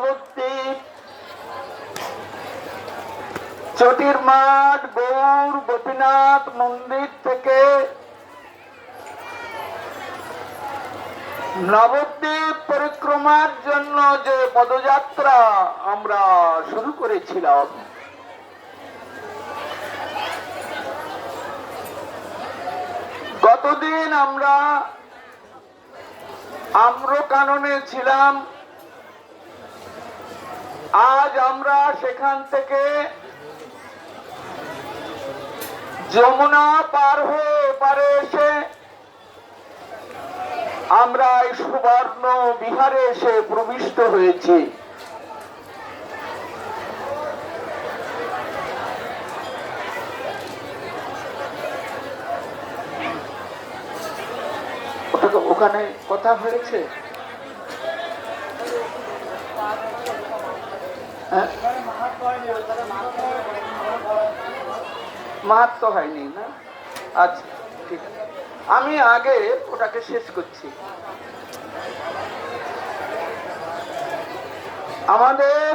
নবদ্বীপ, চটির মাঠ, গৌর গোপীনাথ মন্দির থেকে নবদ্বীপ পরিক্রমার জন্য যে পদযাত্রা আমরা শুরু করেছিলাম, গতদিন আমরা আম্রকাননে ছিলাম। আজ আমরা সেখান থেকে যমুনা পার হয়ে এপারে এসে আমরা এই সুবর্ণ বিহারে এসে প্রবিষ্ট হয়েছি। ওখানে কথা হয়েছে, মাহাত্ম হয়নি না? আচ্ছা, ঠিক আছে, আমি আগে ওটাকে শেষ করছি। আমাদের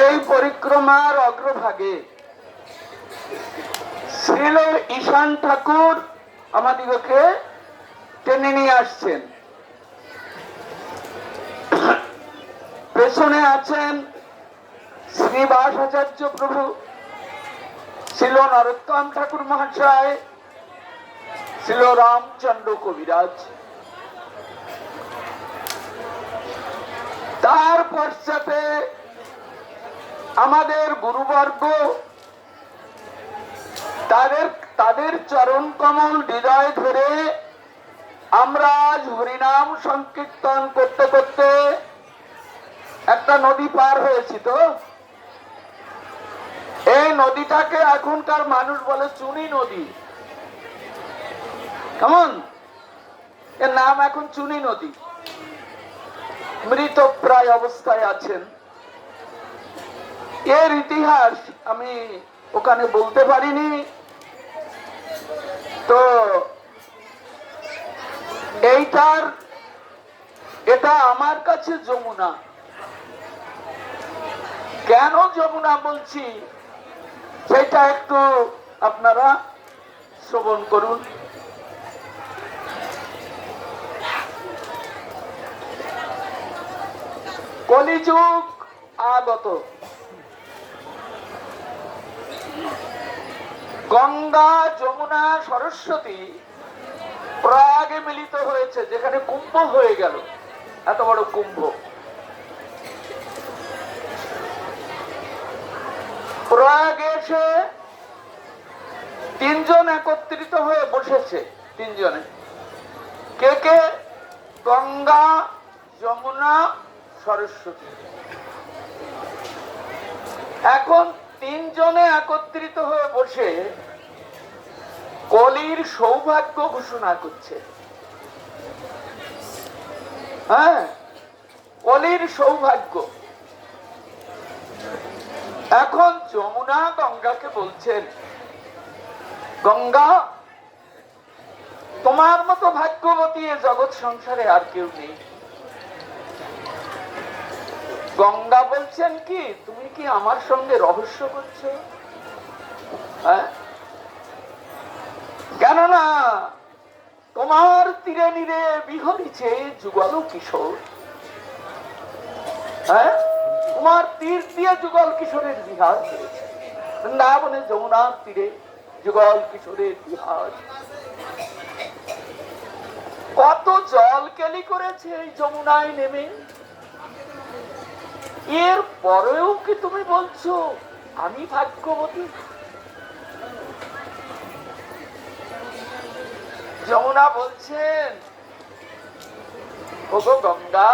এই পরিক্রমার অগ্রভাগে শ্রীল ঈশান ঠাকুর আমাদিগকে টেনে নিয়ে আসছেন। পেছনে আছেন শ্রীবাস আচার্য প্রভু, শ্রীল নরোত্তম ঠাকুর মহাশয়, শ্রীল রামচন্দ্র কবিরাজ। তার পশ্চাতে আমাদের গুরুবর্গ, তাদের চরণ কমল হৃদয় ধরে আমরা আজ হরিনাম সংকীর্তন করতে করতে একটা নদী পার হয়েছি। তো এই নদীটাকে এখনকার মানুষ বলে চুনি নদী। কেমন? এর নাম এখন চুনি নদী। মৃত প্রায় অবস্থায় আছেন। এর ইতিহাস আমি ওখানে বলতে পারিনি। তো এটা আমার কাছে যমুনা। কেন যমুনা বলছি সেটা একটু আপনারা শ্রবণ করুন। কলিযুগ আগত, গঙ্গা, যমুনা, সরস্বতী প্রয়াগে মিলিত হয়েছে, যেখানে কুম্ভ হয়ে গেল, এত বড় কুম্ভ। প্রয়াগে এসে তিনজন একত্রিত হয়ে বসেছে। তিনজনে কে কে? গঙ্গা, যমুনা, সরস্বতী। এখন তিনজনে একত্রিত হয়ে বসে কলির সৌভাগ্য ঘোষণা করছে। হ্যাঁ, কলির সৌভাগ্য। এখন যমুনা গঙ্গাকে বলছেন, গঙ্গা, তোমার মতো ভাগ্যবতী এ জগৎ সংসারে আর কেউ নেই। গঙ্গা বলছেন কি, তুমি কি আমার সঙ্গে রহস্য করছো? হ্যাঁ, কেননা তোমার তীরে নীরে বিহরিছে যুগল কিশোর। হ্যাঁ, তোমার তীর দিয়ে যুগল কিশোরের বিহার হয়েছে। বৃন্দাবনে যমুনার তীরে যুগল কিশোরের বিহার। কত জল কেলি করেছে এই যমুনায় নেমে। এর পরেও কি তুমি বলছো আমি ভাগ্যবতী? যমুনা বলছেন, ওগো গঙ্গা,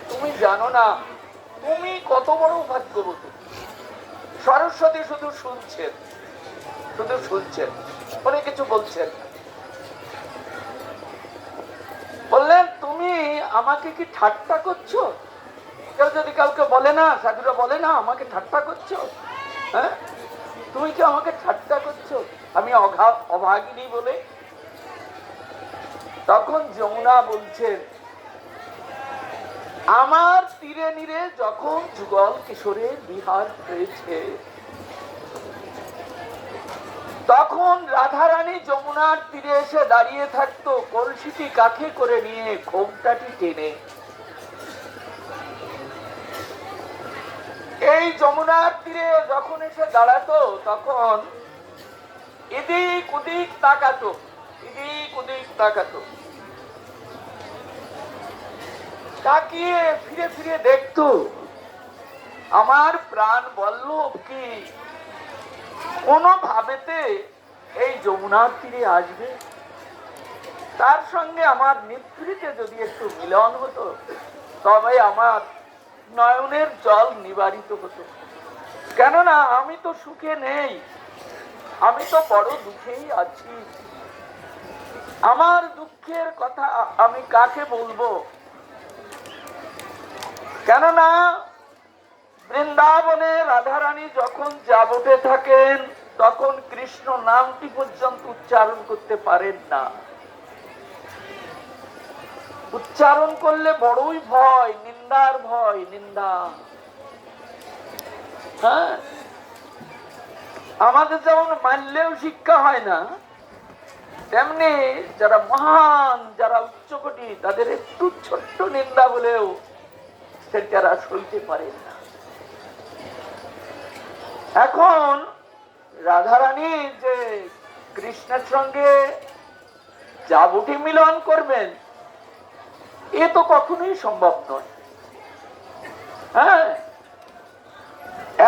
তুমি জানো না তুমি কত বড় ভাগ্যবতী। সরস্বতী শুধু শুনছেন, উনি কিছু বলছেন। বললেন, তুমি আমাকে কি ঠাট্টা করছো? কেউ যদি কাউকে বলে না, সাধুরা বলে না, আমাকে ঠাট্টা করছো? হ্যাঁ, তুমি কি আমাকে ঠাট্টা করছো আমি অভাগিনী বলে? তখন যমুনা বলছেন, আমার তীরে নীরে যখন যুগল কিশোরের বিহার হয়েছে, তখন রাধারানী যমুনার তীরে এসে দাঁড়িয়ে থাকতো, কলসিটি কাঁখে করে নিয়ে ঘোমটাটি টেনে। এই যমুনার তীরে যখন এসে দাঁড়াতো, তখন এদিক ওদিক তাকাতো, এদিক ওদিক তাকাতো, তাকিয়ে ফিরে ফিরে দেখতো আমার প্রাণ বল্লভ কি কোনো ভাবেতে এই যমুনার তীরে আসবে, তার সঙ্গে আমার নেত্রীতে যদি একটু মিলন হতো, তবে আমার নয়নের জল নিবারিত হতো। কেননা আমি তো সুখে নেই, আমি তো বড় দুঃখেই আছি। আমার দুঃখের কথা আমি কাকে বলবো? কেননা বৃন্দাবনে রাধারানী যখন যাবতে থাকেন, তখন কৃষ্ণ নামটি পর্যন্ত উচ্চারণ করতে পারেন না। উচ্চারণ করলে বড়ই ভয়, নিন্দার ভয়, নিন্দা। হ্যাঁ, আমাদের যেমন মানলেও শিক্ষা হয় না, তেমনি যারা মহান, যারা উচ্চকোটি, তাদের একটু ছোট্ট নিন্দা বলেও সেটারা সইতে পারেন না। এখন রাধারানী যে কৃষ্ণের সঙ্গে যাবটি মিলন করবেন, এ তো কখনোই সম্ভব নয়। হ্যাঁ,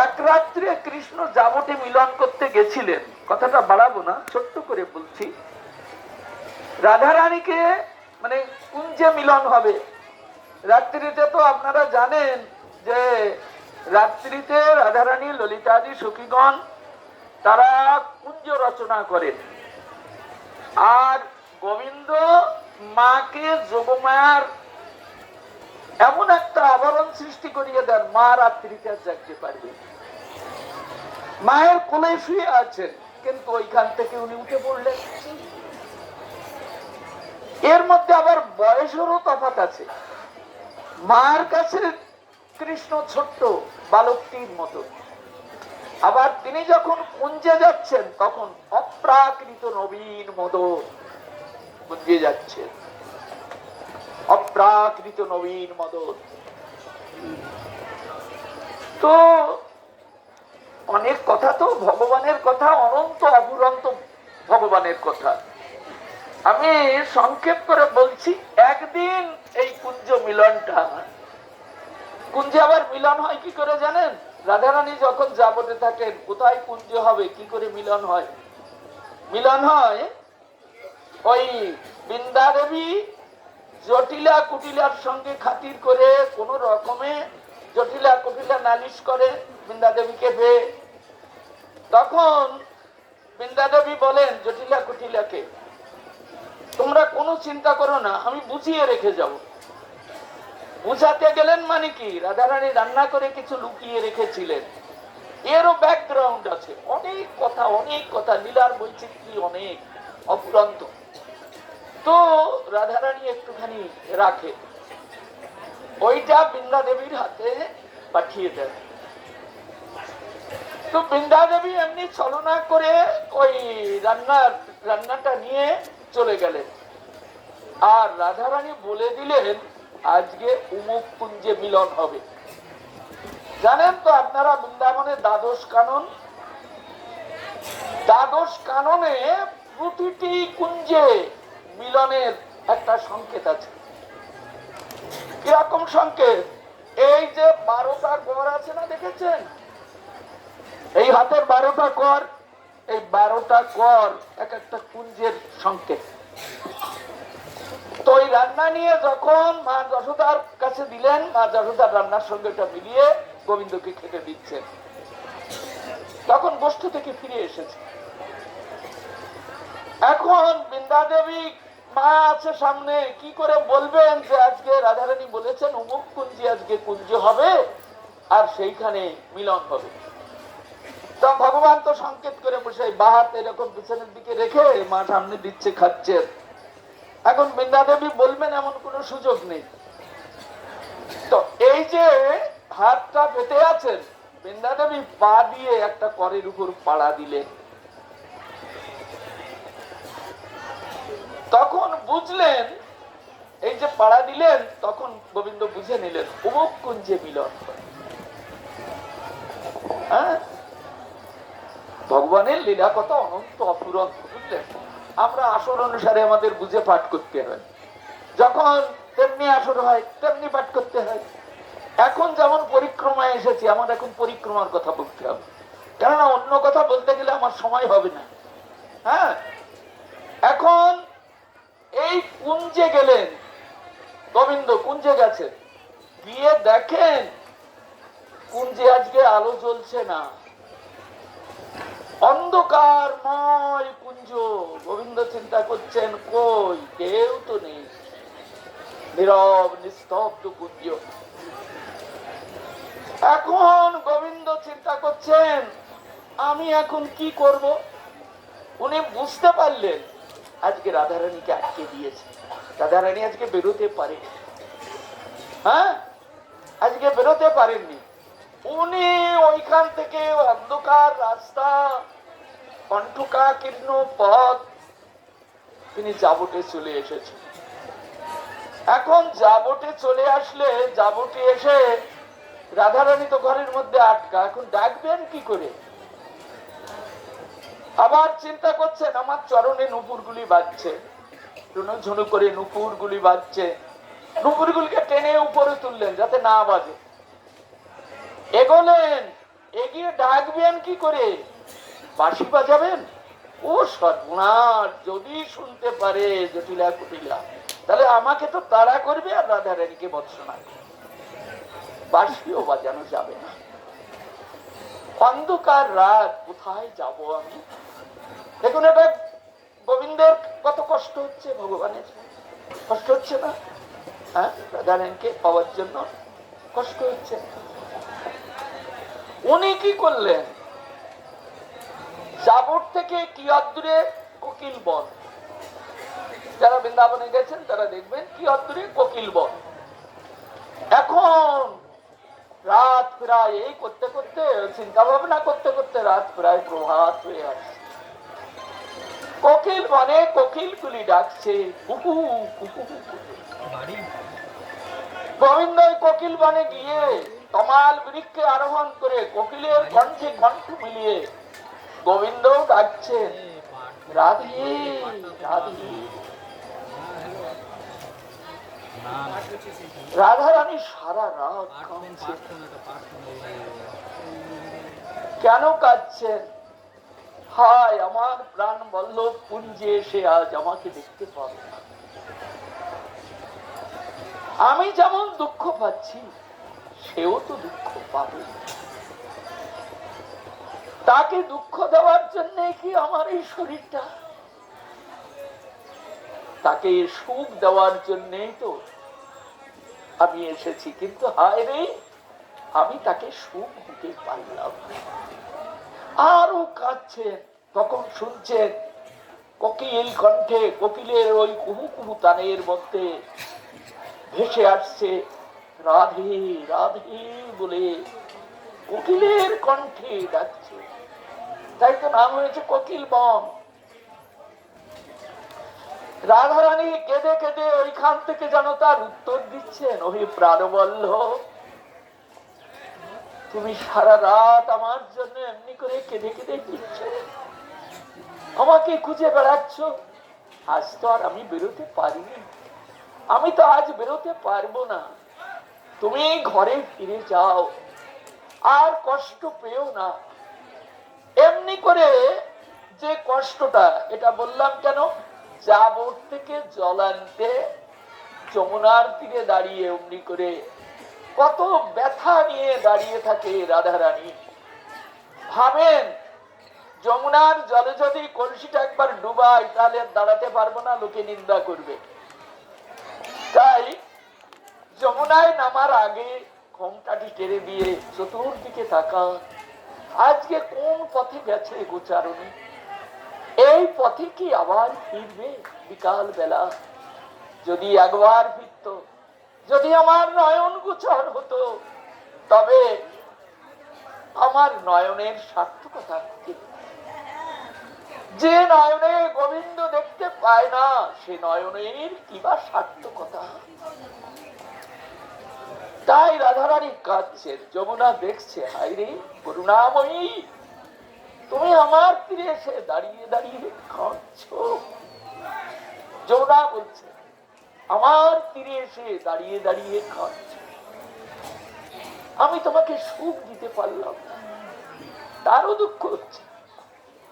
এক রাত্রে কৃষ্ণ যাবটি মিলন করতে গেছিলেন, কথাটা বাড়াবো না, ছোট্ট করে বলছি। রাধারানীকে মানে কুঞ্জে মিলন হবে রাত্রিতে। তো আপনারা জানেন যে রাত্রিতে রাধারানী ললিতাদি সখীগণ তারা কুঞ্জ রচনা করেন, আর গোবিন্দ মাকে যোগমায়ার এমন একটা আবরণ সৃষ্টি করিয়ে দেন, মা রাত্রিতে জাগতে পারবে। মায়ের কোলে শুয়ে আছেন, কিন্তু ওইখান থেকে উনি উঠে পড়লেন। এর মধ্যে আবার বয়সেরও তফাৎ আছে। মার কাছে কৃষ্ণ ছোট্ট বালকটির মতো, আবার তিনি যখন কুঞ্জে যাচ্ছেন, তখন অপ্রাকৃত নবীন মদন কুঞ্জে যাচ্ছেন, অপ্রাকৃত নবীন মদন। তো অনেক কথা, তো ভগবানের কথা অনন্ত অফুরন্ত ভগবানের কথা। আমি সংক্ষেপ করে বলছি। একদিন এই কুঞ্জ মিলনটা, কুঞ্জে আবার মিলন হয় কি করে জানেন? রাধারানী যখন যাবতে থাকেন, কোথায় কুঞ্জ হবে, কি করে মিলন হয়? মিলন হয় ওই বৃন্দা দেবী জটিলা কুটিলার সঙ্গে খাতির করে কোন রকমে জটিলা কুটিলা নালিশ করে বৃন্দা দেবীকে পেয়ে। তখন বৃন্দা দেবী বলেন জটিলা কুটিলাকে, তোমরা কোনো চিন্তা করো না, আমি বুঝিয়ে রেখে যাব। বুঝাতে গেলেন মানে কি, রাধারানী রান্না করে কিছু লুকিয়ে রেখেছিলেন, এরও ব্যাকগ্রাউন্ড আছে, অনেক কথা, অনেক কথা, লীলার বৈচিত্র্য অনেক অফুরন্ত। তো রাধারানী একটুখানি রাখে, ওইটা বৃন্দা দেবীর হাতে পাঠিয়ে দেন। তো বৃন্দা দেবী এমনি ছলনা করে ওই রান্নাটা নিয়ে চলে গেলেন, আর রাধারানী বলে দিলেন আজকে অমুক কুঞ্জে মিলন হবে। জানেন তো আপনারা বৃন্দাবনের দ্বাদশ কানন, দ্বাদশ কাননে প্রতিটি কুঞ্জে মিলনের একটা সংকেত আছে। কিরকম সংকেত? এই যে 12টা কর আছে না, দেখেছেন? এই হাতের 12টা কর, এই 12টা কর এক একটা কুঞ্জের সংকেত। তো এই রান্না নিয়ে যখন মা যশোদার কাছে দিলেন, মা যশোদার রান্নার সঙ্গে এটা মিলিয়ে গোবিন্দকে খেতে দিচ্ছেন, তখন বস্তু থেকে ফিরে এসেছে। এখন বৃন্দা দেবী মা আছে সামনে, কি করে বলবেন যে আজকে রাধারানী বলেছেন অমুক কুঞ্জে আজকে কুঞ্জ হবে আর সেইখানে মিলন হবে। তো ভগবান তো সংকেত করে বসে বাহাত এরকম পিছনের দিকে রেখে মা সামনে দিচ্ছে, খাচ্ছেন। এখন বৃন্দা দেবী বলবেন এমন কোন সুযোগ নেই। তো তো এই যে হাতটা পেতে আছেন, বৃন্দা দেবী পা দিয়ে একটা করের উপর পাড়া দিলেন। তখন বুঝলেন, এই যে পাড়া দিলেন, তখন গোবিন্দ বুঝে নিলেন অমুক কুঞ্জে মিলন। হ্যাঁ, ভগবানের লীলা কত অনন্ত অফুরন্ত, বুঝলেন? আমরা আসর অনুসারে আমাদের বুঝে পাঠ করতে হয়, যখন তেমনি আসর হয় তেমনি পাঠ করতে হয়। এখন যেমন পরিক্রমায় এসেছি, আমার এখন পরিক্রমার কথা বলতে হবে, কেননা অন্য কথা বলতে গেলে আমার সময় হবে না। হ্যাঁ, এখন এই কুঞ্জে গেলেন, গোবিন্দ কুঞ্জে গেছে, গিয়ে দেখেন কুঞ্জে আজকে আলো জ্বলছে না, অন্ধকারময় কুঞ্জ। গোবিন্দ চিন্তা করছেন কই, কেউ তো নেই, নীরব নিস্তব্ধ কুঞ্জ। এখন গোবিন্দ চিন্তা করছেন আমি এখন কি করব। উনি বুঝতে পারলেন আজকে রাধারানীকে আটকে দিয়েছে, রাধারানী আজকে বেরোতে পারে। হ্যাঁ, আজকে বেরোতে পারেননি। উনি ওইখান থেকে অন্ধকার রাস্তা, কণ্ঠকা কীর্ণ পথ, তিনি জাবটে চলে এসেছেন। এখন জাবটে চলে আসলে, জাবটে এসে রাধারানী তো ঘরের মধ্যে আটকা, এখন ডাকবেন কি করে? আবার চিন্তা করছেন আমার চরণে নুপুর গুলি বাজছে, ঝুনু করে নুপুর গুলি বাজছে, নুপুর গুলিকে টেনে উপরে তুললেন যাতে না বাজে। এগোলেন, এগিয়ে ডাকবেন কি করে? বাঁশি বাজাবেন? ও সর্বনাশ, যদি শুনতে পারে জটিলা কুটিলা, তাহলে আমাকে তো তাড়া করবে আর রাধারানীকে বৎসনা। বাঁশিও বাজানো যাবে না, অন্ধকার রাত, কোথায় যাব আমি? দেখুন, এটা গোবিন্দের কত কষ্ট হচ্ছে, ভগবানের কষ্ট হচ্ছে না? হ্যাঁ, রাধারানীকে পাওয়ার জন্য কষ্ট হচ্ছে। উনি কি করলেন, জাবট থেকে কি অদূরে কোকিল বন, যারা বৃন্দাবনে গেছেন তারা দেখবেন কি অদূরে কোকিল বন। এখন রাত প্রায় এই করতে করতে, চিন্তা ভাবনা করতে করতে রাত প্রায় প্রভাত হয়ে আসছে। কোকিল বনে কোকিল গুলি ডাকছে কুকু কুকু। গোবিন্দ কোকিল বনে গিয়ে তমাল বৃক্ষে আরোহণ করে কোকিলের কণ্ঠে কণ্ঠ মিলিয়ে গোবিন্দ ডাকছেন রাধে রাধে। রাধারানী সারা রাত কাঁদছেন। কেন কাঁদছেন? হায়, আমার প্রাণ বল্লভ কুঞ্জে এসে আজ আমাকে দেখতে পাবে না। আমি যেমন দুঃখ পাচ্ছি, সেও তো দুঃখ পাবে। তাকে দুঃখ দেওয়ার জন্য কি আমার এই শরীরটা? তাকে সুখ দেওয়ার জন্যই তো আমি এসেছি, কিন্তু হায় রে, আমি তাকে সুখ দিতে পারলাম। আরো কাঁদছেন। তখন শুনছেন কোকিল কণ্ঠে, কোকিলের ওই কুহু কুহু তানের মধ্যে ভেসে আসছে রাধে রাধে বলে, কোকিলের কণ্ঠে ডাকছে। তাই তো নাম হয়েছে কোকিল বন। রাধারানী কেঁদে কেঁদে ওইখান থেকে যেন তার উত্তর দিচ্ছেন, ওহে প্রাণবল্লভ, তুমি সারা রাত আমার জন্য এমনি করে কেঁদে কেঁদে দিচ্ছ, আমাকে খুঁজে বেড়াচ্ছ। আজ তো আর আমি বেরোতে পারিনি, আমি তো আজ বেরোতে পারবো না। তুমি ঘরে ফিরে যাও, আর কষ্ট পেও না। এমনি করে যে কষ্টটা, এটা বললাম কেন, জাবট থেকে জল আনতে যমুনার তীরে দাঁড়িয়ে অমনি করে কত ব্যথা নিয়ে দাঁড়িয়ে থাকে রাধারানী। ভাবেন, যমুনার জলে যদি কলসিটা একবার ডুবাই তাহলে দাঁড়াতে পারবো না, লোকে নিন্দা করবে। তাই যমুনায় নামার আগে ঘোমটাটি টেনে দিয়ে চতুর্দিকে তাকা, আজকে কোন পথে গেছে গোচারণী, এই পথে কি আবার ফিরবে বিকাল বেলা? যদি একবার ফিরত যদি আমার নয়ন গোচর হতো, তবে আমার নয়নের সার্থকতা কি? যে নয়নে গোবিন্দ দেখতে পায় না, সে নয়নের কিবা সার্থকতা? তাই রাধারানী কাঁদছেন, যমুনা দেখছে, হায়রে করুণাময়ী, তুমি আমার তীরে এসে দাঁড়িয়ে দাঁড়িয়ে কাঁদছো। যমুনা বলছে, আমার তীরে এসে দাঁড়িয়ে দাঁড়িয়ে কাঁদছো, আমি তোমাকে সুখ দিতে পারলাম না, তারও দুঃখ হচ্ছে।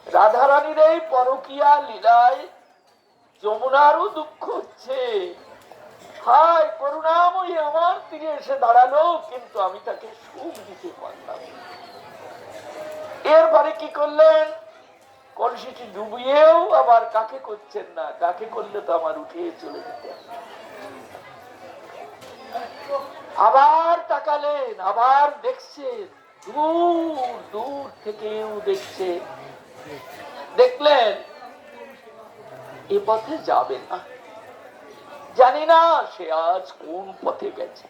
রাধারানীর এই পরকীয়া লীলায় যমুনারও দুঃখ হচ্ছে। হায় করুণাময়ী আমার তীরে এসে দাঁড়ালো, কিন্তু আমি তাকে সুখ দিতে পারলাম। এরপরে কি করলেন? কলসিটি ডুবিয়েও আবার কাকে করছেন না, কাকে করলে তো আমার উঠে চলে যেতে। আবার তাকালেন, আবার দেখছেন, দূর দূর থেকেও দেখছে। দেখলেন এ পথে যাবে না, জানি না সে আজ কোন পথে গেছে।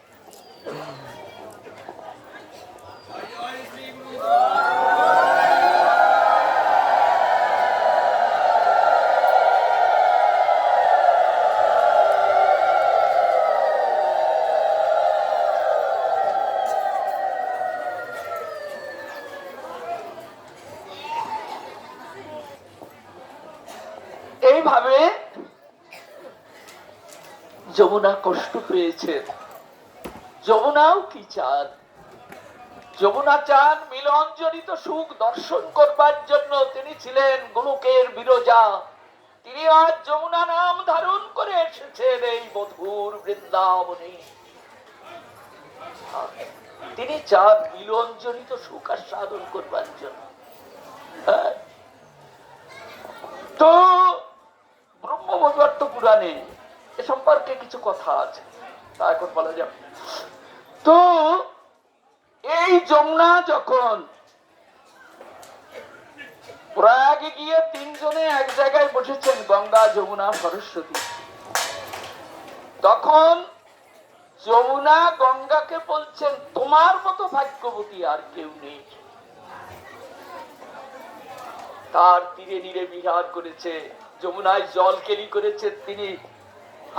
এইভাবে যমুনা কষ্ট পেয়েছেন। যমুনাও কি চান? যমুনা চান মিলন জনিত সুখ দর্শন করবার জন্য। তিনি ছিলেন গোলকের বিরজা, তিনি আজ যমুনা নাম ধারণ করে এসেছেন এই মধুর বৃন্দাবনে। তিনি চান মিলন জনিত সুখ আস্বাদন করবার জন্য। তো ব্রহ্মবৈবর্ত পুরাণে এ সম্পর্কে কিছু কথা আছে, তা এখন বলা যাবে। তো এই যমুনা যখন প্রয়াগে গিয়ে তিনজনে এক জায়গায় বসেছেন, গঙ্গা যমুনা সরস্বতী, তখন যমুনা গঙ্গাকে বলছেন, তোমার মতো ভাগ্যবতী আর কেউ নেই। তার তীরে নীরে বিহার করেছে, যমুনায় জল কেলি করেছে তিনি,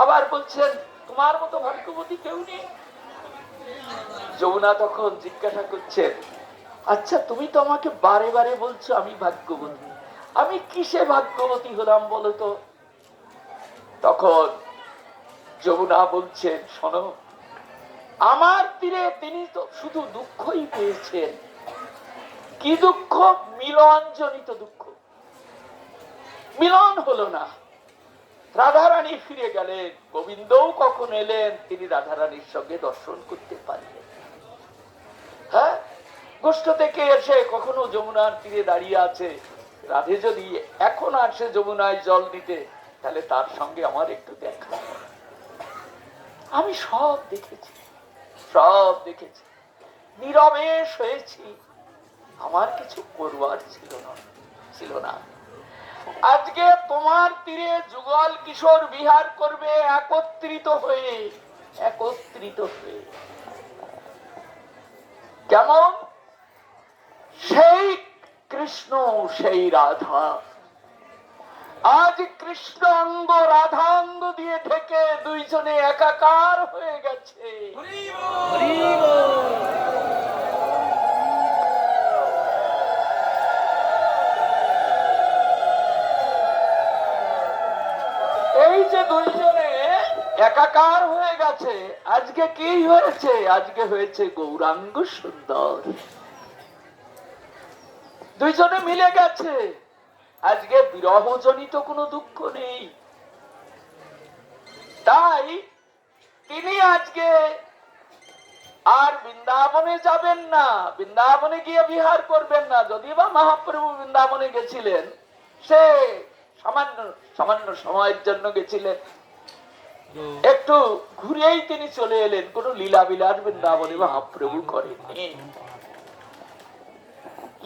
আবার বলছেন তোমার মতো ভাগ্যবতী কেউ নেই। যমুনা তখন জিজ্ঞাসা করছেন, আচ্ছা তুমি তো আমাকে বারে বারে বলছো আমি ভাগ্যবতী, আমি কিসে ভাগ্যবতী হলাম বলো তো? তখন যমুনা বলছেন, শোনো, আমার তীরে তিনি তো শুধু দুঃখই পেয়েছেন। কি দুঃখ? মিলন জনিত দুঃখ। মিলন হলো না। রাধারানী ফিরে গেলেন, গোবিন্দও কখন এলেন তিনি রাধারানীর সঙ্গে দর্শন করতে পারলেন। হ্যাঁ, গোষ্ঠ থেকে এসে কখনো যমুনার তীরে দাঁড়িয়ে আছে, রাধে যদি এখন আসে যমুনায় জল দিতে, তাহলে তার সঙ্গে আমার একটু দেখা। আমি সব দেখেছি, সব দেখেছি, নীরবে হয়েছি, আমার কিছু করবার ছিল না। আজকে তোমার তীরে যুগল কিশোর বিহার করবে একত্রিত হয়ে। কেমন? সেই কৃষ্ণ সেই রাধা। আজ কৃষ্ণ অঙ্গ রাধাঙ্গ দিয়ে ঢেকে দুইজনে একাকার হয়ে গেছে। এই যে দুইজনে একাকার হয়ে গেছে, আজকে কি হয়েছে? আজকে হয়েছে গৌরাঙ্গ সুন্দর। দুইজনে মিলে গেছে, আজকে বিরহজনিত কোনো দুঃখ নেই। তাই তিনি আজকে আর বৃন্দাবনে যাবেন না, বৃন্দাবনে গিয়ে বিহার করবেন না। যদিও বা মহাপ্রভু বৃন্দাবনে গেছিলেন, সে সামান্য সময়ের জন্য গেছিলেন, একটু ঘুরেই তিনি চলে এলেন। কোন লীলা বিলাস বৃন্দাবনে মহাপ্রভু করেননি।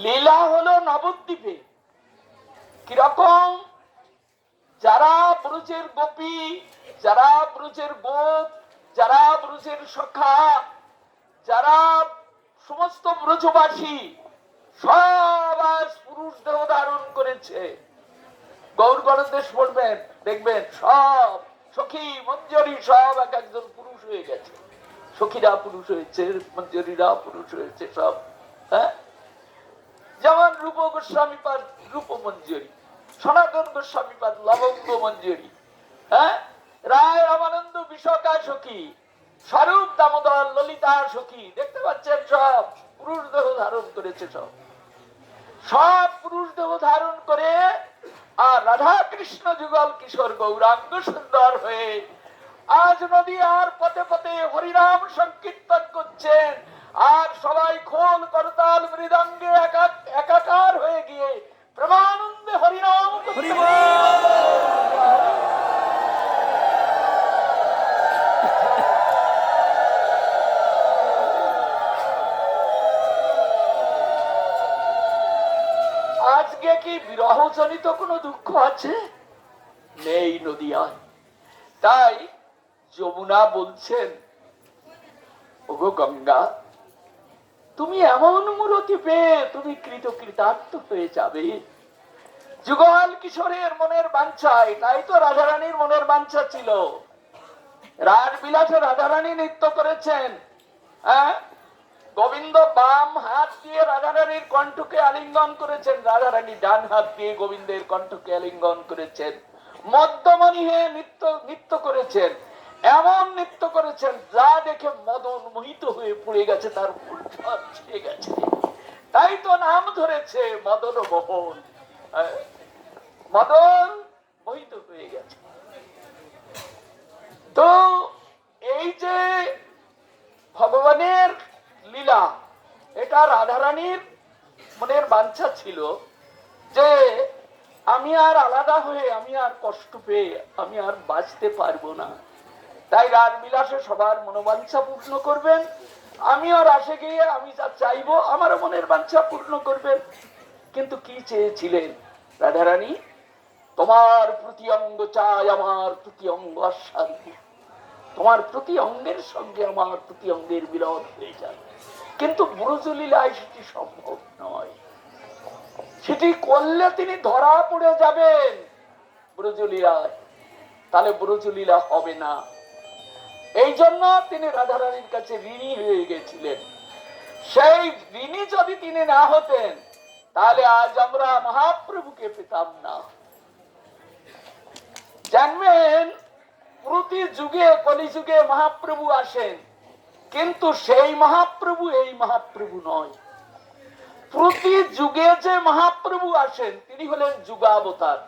লীলা হলো নবদ্বীপে। কিরকম? যারা ব্রজের গোপী, যারা ব্রজের গোপ, যারা ব্রজের সখা, যারা সমস্ত ব্রজবাসী সব আজ পুরুষ দেহ ধারণ করেছে। গৌর গণদেশ পড়বেন, দেখবেন সব সখী মঞ্জরি সব এক একজন পুরুষ হয়ে গেছে। সখীরা পুরুষ হয়েছে, মঞ্জরীরা পুরুষ হয়েছে সব। হ্যাঁ, যেমন রূপ গোস্বামী পাদ রূপ মঞ্জরি, সনাতন গোস্বামী পাদ লবঙ্গ মঞ্জরি, হ্যাঁ, রায় রামানন্দ বিশাখা সখী, স্বরূপ দামোদর ললিতা সখী, দেখতে পাচ্ছেন সব পুরুষ দেহ ধারণ করেছে। সব সব পুরুষ দেহ ধারণ করে আর রাধা কৃষ্ণ যুগল কিশোর গৌরাঙ্গ সুন্দর হয়ে আজ নদী আর পথে পথে হরিনাম সংকীর্তন করছেন। আর সবাই খোল করতাল মৃদঙ্গে একাকার হয়ে গিয়ে প্রেমানন্দে হরিনাম আজকে কি বিরহজনিত কোনো দুঃখ আছে? নেই নদিয়ায়। তাই যমুনা বলছেন, ওগো গঙ্গা, তুমি এমন মূরতি পেয়ে তুমি কৃতকৃতার্থ হয়ে যাবে। যুগল কিশোরের মনের বাঞ্ছা, এটাই তো রাধারানীর মনের বাঞ্ছা ছিল। রাসবিলাসে রাধারানী নৃত্য করেছেন। হ্যাঁ, গোবিন্দ বাম হাত দিয়ে রাধারানীর কণ্ঠকে আলিঙ্গন করেছেন, রাধারানী ডান হাত দিয়ে গোবিন্দের কণ্ঠকে আলিঙ্গন করেছেন। মদ্যমণি হয়ে নৃত্য করেছেন, এমন নৃত্য করেছেন যা দেখে মদন মোহিত হয়ে পড়ে গেছে, তার ছিঁড়ে গেছে। তাই তো নাম ধরেছে মদন মোহন। মদন মোহিত হয়ে গেছে। তো এই যে ভগবানের লীলা, এটা রাধারানীর মনের বাঞ্ছা ছিল যে আমি আর আলাদা হয়ে, আমি আর কষ্ট পেয়ে আমি আর বাঁচতে পারবো না। তাই রাসবিলাসে সবার মনোবাঞ্ছা পূর্ণ করবেন। আমিও রাসে গিয়ে আমি যা চাইবো আমারও মনের বাঞ্ছা পূর্ণ করবেন। কিন্তু কি চেয়েছিলেন রাধারানী? তোমার প্রতি অঙ্গ চাই, আমার প্রতি অঙ্গ অশান্তি, তোমার প্রতি অঙ্গের সঙ্গে আমার প্রতি অঙ্গের বিরোধ হয়ে যায়। কিন্তু ব্রজলীলায় সেটি সম্ভব নয়। সেটি করলে তিনি ধরা পড়ে যাবেন ব্রজলীলায়, তাহলে ব্রজলীলা হবে না। এই জন্য তিনি রাধারানীর কাছে ঋণী হয়ে গেছিলেন। সেই ঋণী যদি তিনি না হতেন, তাহলে আজ আমরা মহাপ্রভুকে পেতাম না। জানবেন, প্রতি যুগে কলিযুগে মহাপ্রভু আসেন, কিন্তু সেই মহাপ্রভু এই মহাপ্রভু নয়। প্রতি যুগে যে মহাপ্রভু আসেন তিনি হলেন যুগাবতার।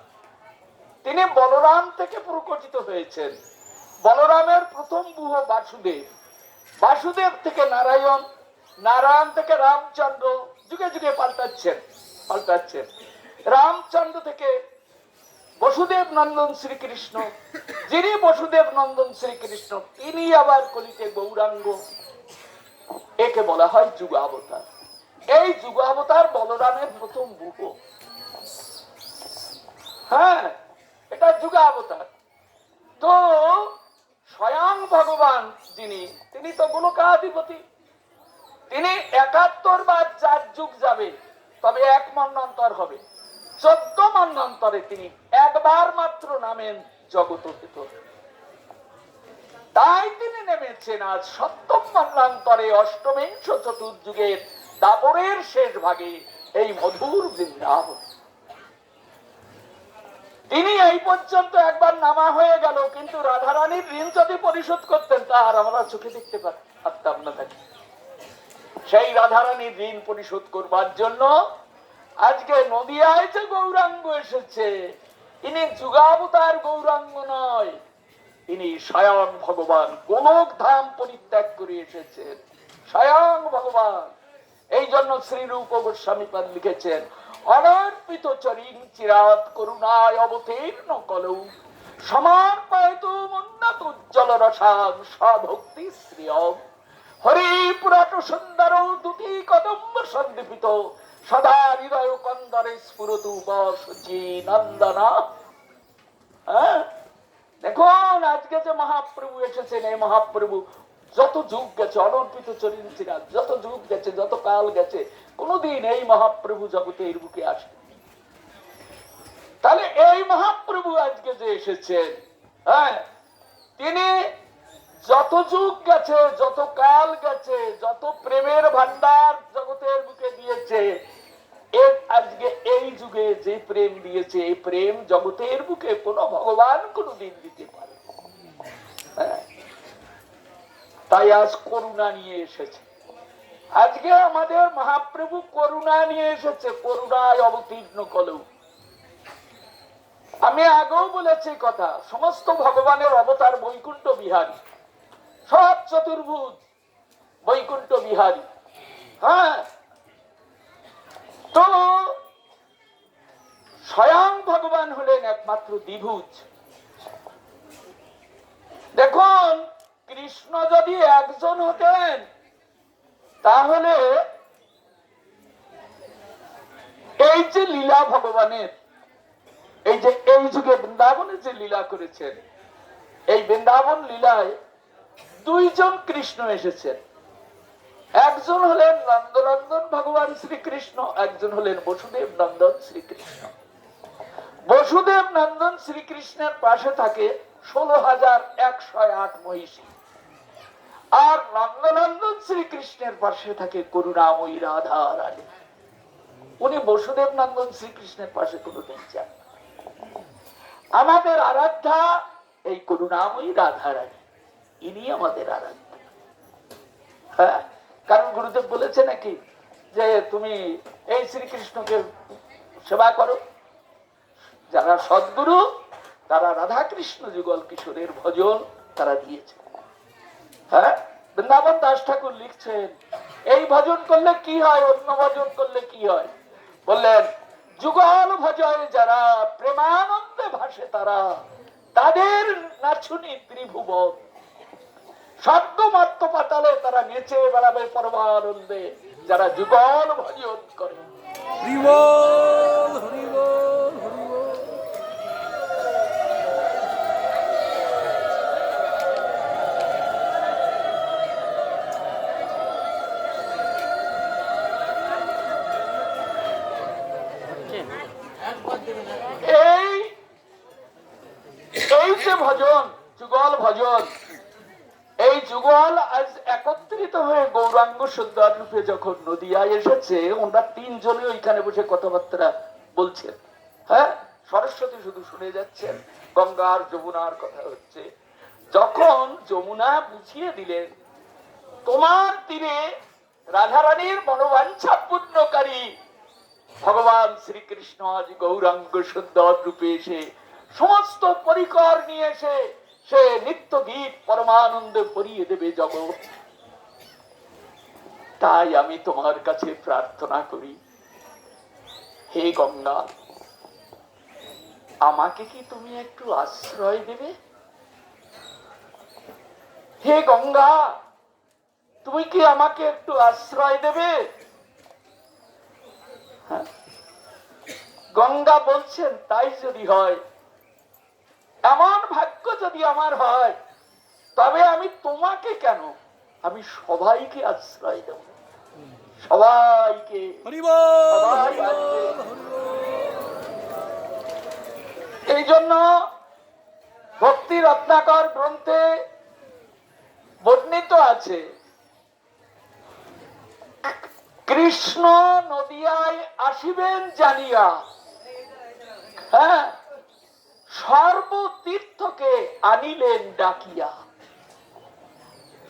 তিনি বলরাম থেকে প্রকটিত হয়েছেন। বলরামের প্রথম বুহ বাসুদেব, বাসুদেব থেকে নারায়ণ, নারায়ণ থেকে রামচন্দ্র, যুগে যুগে পাল্টাচ্ছেন। রামচন্দ্র থেকে বসুদেব নন্দন শ্রীকৃষ্ণ, যিনি বসুদেব নন্দন শ্রীকৃষ্ণ তিনি আবার কলিতে গৌরাঙ্গ। একে বলা হয় যুগাবতার। এই যুগাবতার বলরামের প্রথম বুহ। হ্যাঁ, এটা যুগাবতার। তো স্বয়ং ভগবান যিনি, তিনি তো গোলকাধিপতি। তিনি 71 বার 4 যুগ যাবে, তবে এক মন্বন্তর হবে। 14 মন্বন্তরে তিনি একবার মাত্র নামেন জগত ভিতর। তাই তিনি নেমেছেন আজ 7ম মন্বন্তরে, অষ্টবিংশ চতুর্যুগের দাপরের শেষ ভাগে এই মধুর বৃন্দাবন। তিনি এই পর্যন্ত একবার নামা হয়ে গেল, কিন্তু রাধারানীর ঋণ যদি পরিশোধ করতেন তার আমরা চোখে দেখতে পারতাম না। তাকে সেই রাধারানীর ঋণ পরিশোধ করবার জন্য আজকে নদিয়ায় যে গৌরাঙ্গ এসেছে, ইনি যুগাবতার গৌরাঙ্গ নয়, ইনি স্বয়ং ভগবান। গোলক ধাম পরিত্যাগ করে এসেছেন স্বয়ং ভগবান। এই জন্য শ্রীরূপ গোস্বামী পাদ লিখেছেন, অনর্পিত চরিণ চিরাত করুণায় অবতীর্ণ কলৌ সমর্পয়তু উন্নত উজ্জ্বল রসাং স্বভক্তি শ্রিয়ম হরি পুরাট সুন্দর দুটি কদম্ব সন্দীপিত সদা হৃদয় কন্দরে স্ফুরতু বসুচি নন্দনা। দেখুন আজকে যে মহাপ্রভু এসেছেন, এই মহাপ্রভু যত যুগ গেছে, অনর্পিত চরিত্রা যত যুগ গেছে, যত কাল গেছে, কোনদিন এই মহাপ্রভু জগতের বুকে আসে। তাহলে এই মহাপ্রভু আজকে যে এসেছেন, হ্যাঁ, তিনি যত যুগ গেছে, যত কাল গেছে, যত প্রেমের ভান্ডার জগতের বুকে দিয়েছে, আজকে এই যুগে যে প্রেম দিয়েছে, এই প্রেম জগতের বুকে কোন ভগবান কোনদিন দিতে পারে। তাই আজ করুণা নিয়ে এসেছে। আজকে আমাদের মহাপ্রভু করুণা নিয়ে এসেছে, করুণায় অবতীর্ণ কলৌ। আমি আগেও বলেছি কথা, সমস্ত ভগবানের অবতার বৈকুণ্ঠ বিহারী, সব চতুর্ভুজ বৈকুণ্ঠ বিহারী। হ্যাঁ, তো স্বয়ং ভগবান হলেন একমাত্র দ্বিভুজ। দেখুন কৃষ্ণ যদি একজন হতেন, তাহলে এই যে লীলা ভগবানের, এই যে এই যুগে বৃন্দাবনে যে লীলা করেছেন, এই বৃন্দাবন লীলায় দুইজন কৃষ্ণ এসেছেন। একজন হলেন নন্দনন্দন ভগবান শ্রীকৃষ্ণ, একজন হলেন বসুদেব নন্দন শ্রীকৃষ্ণ। বসুদেব নন্দন শ্রীকৃষ্ণের পাশে থাকে 16,108 মহিষী, আর নন্দনন্দন শ্রীকৃষ্ণের পাশে থাকে করুণাময়ী রাধা রানী। উনি বসুদেব নন্দন শ্রীকৃষ্ণের পাশে কোনদিন যান। আমাদের আরাধ্যা এই করুণাময়ী রাধা রানী, ইনি আমাদের আরাধ্যা। হ্যাঁ, কারণ গুরুদেব বলেছে নাকি যে তুমি এই শ্রীকৃষ্ণকে সেবা করো। যারা সদ্গুরু তারা রাধা কৃষ্ণ যুগল কিশোরের ভজন তারা দিয়েছে। হ্যাঁ, বৃন্দাবন দাস ঠাকুর লিখছেন এই ভজন করলে কি হয়, অন্য ভজন করলে কি হয়। বললেন যুগল ভজয় যারা, প্রেমানন্দে ভাসে তারা, তাদের নাচুনি ত্রিভুবন। স্বর্গমাত্র পাতালে তারা নেচে বেড়াবে পরমানন্দে, যারা যুগল ভজন করে। এই যে ভজন, যুগল ভজন, এই যুগল আজ একত্রিত হয়ে গৌরাঙ্গ সুন্দর রূপে যখন নদিয়ায় এসেছে, ওনারা তিনজনে ওইখানে বসে কথাবার্তা বলছেন। হ্যাঁ, সরস্বতী শুধু শুনে যাচ্ছেন, গঙ্গার যমুনার কথা হচ্ছে। যখন যমুনা বুঝিয়ে দিলেন তোমার তীরে রাধারানীর মনোবাঞ্ছা পূর্ণকারী ভগবান শ্রীকৃষ্ণ আজ গৌরাঙ্গ সুন্দর রূপে এসে সমস্ত পরিকর নিয়ে এসে সে নিত্য গীত পরমানন্দে ভরিয়ে দেবে জগৎ। তাই আমি তোমার কাছে প্রার্থনা করি, হে গঙ্গা, আমাকে কি তুমি একটু আশ্রয় দেবে? হে গঙ্গা, তুমি কি আমাকে একটু আশ্রয় দেবে? গঙ্গা বলছেন তাই যদি হয়, এমন ভাগ্য যদি আমার হয়, তবে আমি তোমাকে কেন, আমি সবাইকে আশ্রয় দেব, সবাইকে। এই জন্য ভক্তি রত্নাকর গ্রন্থে বর্ণিত আছে, কৃষ্ণ নদিয়ায় আসিবেন জানিয়া, হ্যাঁ, সর্বতীর্থকে আনিলেন ডাকিয়া।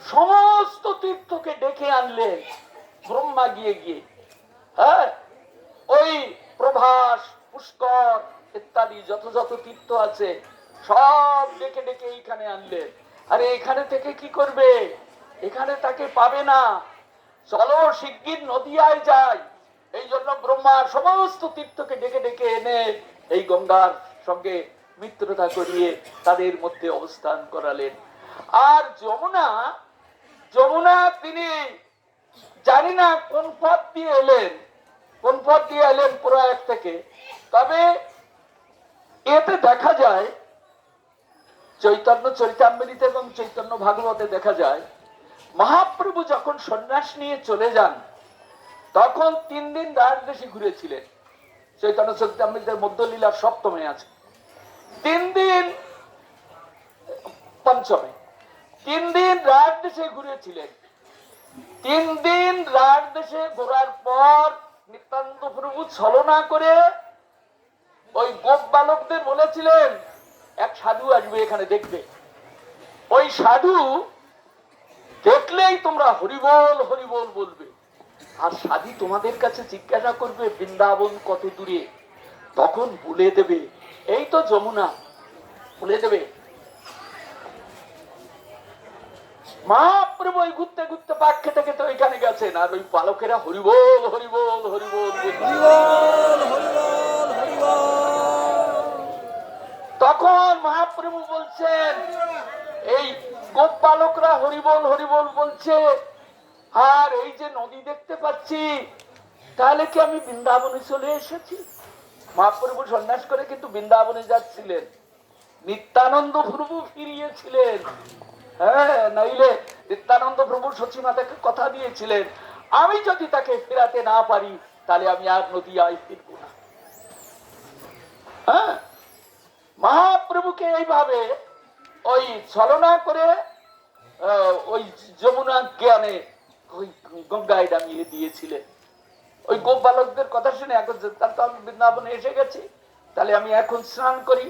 সমস্ত তীর্থকে ডেকে আনলেন ব্রহ্মা গিয়ে গিয়ে। হ্যাঁ, ওই প্রভাস, পুষ্কর ইত্যাদি যত যত তীর্থ আছে সব ডেকে ডেকে এইখানে আনলেন। আরে এখানে থেকে কি করবে, এখানে তাকে পাবে না, চলো শিগগির নদিয়ায় যাই। এই জন্য ব্রহ্মা সমস্ত তীর্থকে ডেকে ডেকে এনে এই গঙ্গার সঙ্গে মিত্রতা করিয়ে তাদের মধ্যে অবস্থান করালেন। আর যমুনা, যমুনা তিনি জানি না কোন পথ দিয়ে এলেন, কোন পথ দিয়ে এলেন প্রয়াগ থেকে, তবে এতে দেখা যায় চৈতন্য চরিতামৃতে এবং চৈতন্য ভাগবতে দেখা যায় মহাপ্রভু যখন সন্ন্যাস নিয়ে চলে যান তখন 3 দিন রাজদেশে ঘুরেছিলেন। চৈতন্য চরিতামৃতের মধ্যলীলার সপ্তমে আছে 3 দিন, পঞ্চমে 3 দিন রাজদেশে ঘুরেছিলেন। 3 দিন রাজদেশে ঘোরার পর নিত্যানন্দ প্রভু ছলনা করে ওই গোপ বালকদের বলেছিলেন এক সাধু আসবে এখানে দেখবে, ওই সাধু দেখলেই তোমরা হরিবল হরিবল বলবে, আর সাধু তোমাদের কাছে জিজ্ঞাসা করবে বৃন্দাবন কত দূরে, তখন বলে দেবে এই তো যমুনা, বলে দেবে। মহাপ্রভু ওই ঘুরতে ঘুরতে পাক খেতে খেতে ওইখানে গেছেন, আর ওই বালকেরা হরিবল হরিবল হরিবল তখন মহাপ্রভু বলছেন এই গোপ বালকরা হরিবল হরিবল বলছে, আর এই যে নদী দেখতে পাচ্ছি, তাহলে কি আমি বৃন্দাবনে চলে এসেছি? মহাপ্রভু সন্ন্যাস করে কিন্তু বৃন্দাবনে যাচ্ছিলেন, নিত্যানন্দ প্রভু ফিরিয়েছিলেন। হ্যাঁ, নাইলে নিত্যানন্দ প্রভু সচিমাতাকে কথা দিয়েছিলেন আমি যদি তাকে ফেরাতে না পারি তাহলে আমি আর নদিয়ায় ফিরব না। হ্যাঁ, মহাপ্রভুকে এইভাবে ওই ছলনা করে ওই যমুনা জ্ঞানে ওই গঙ্গায় নামিয়ে দিয়েছিলেন। ওই গোপ বালকদের কথা শুনে এখন তার তো আমি বৃন্দাবনে এসে গেছি, তাহলে আমি এখন স্নান করি।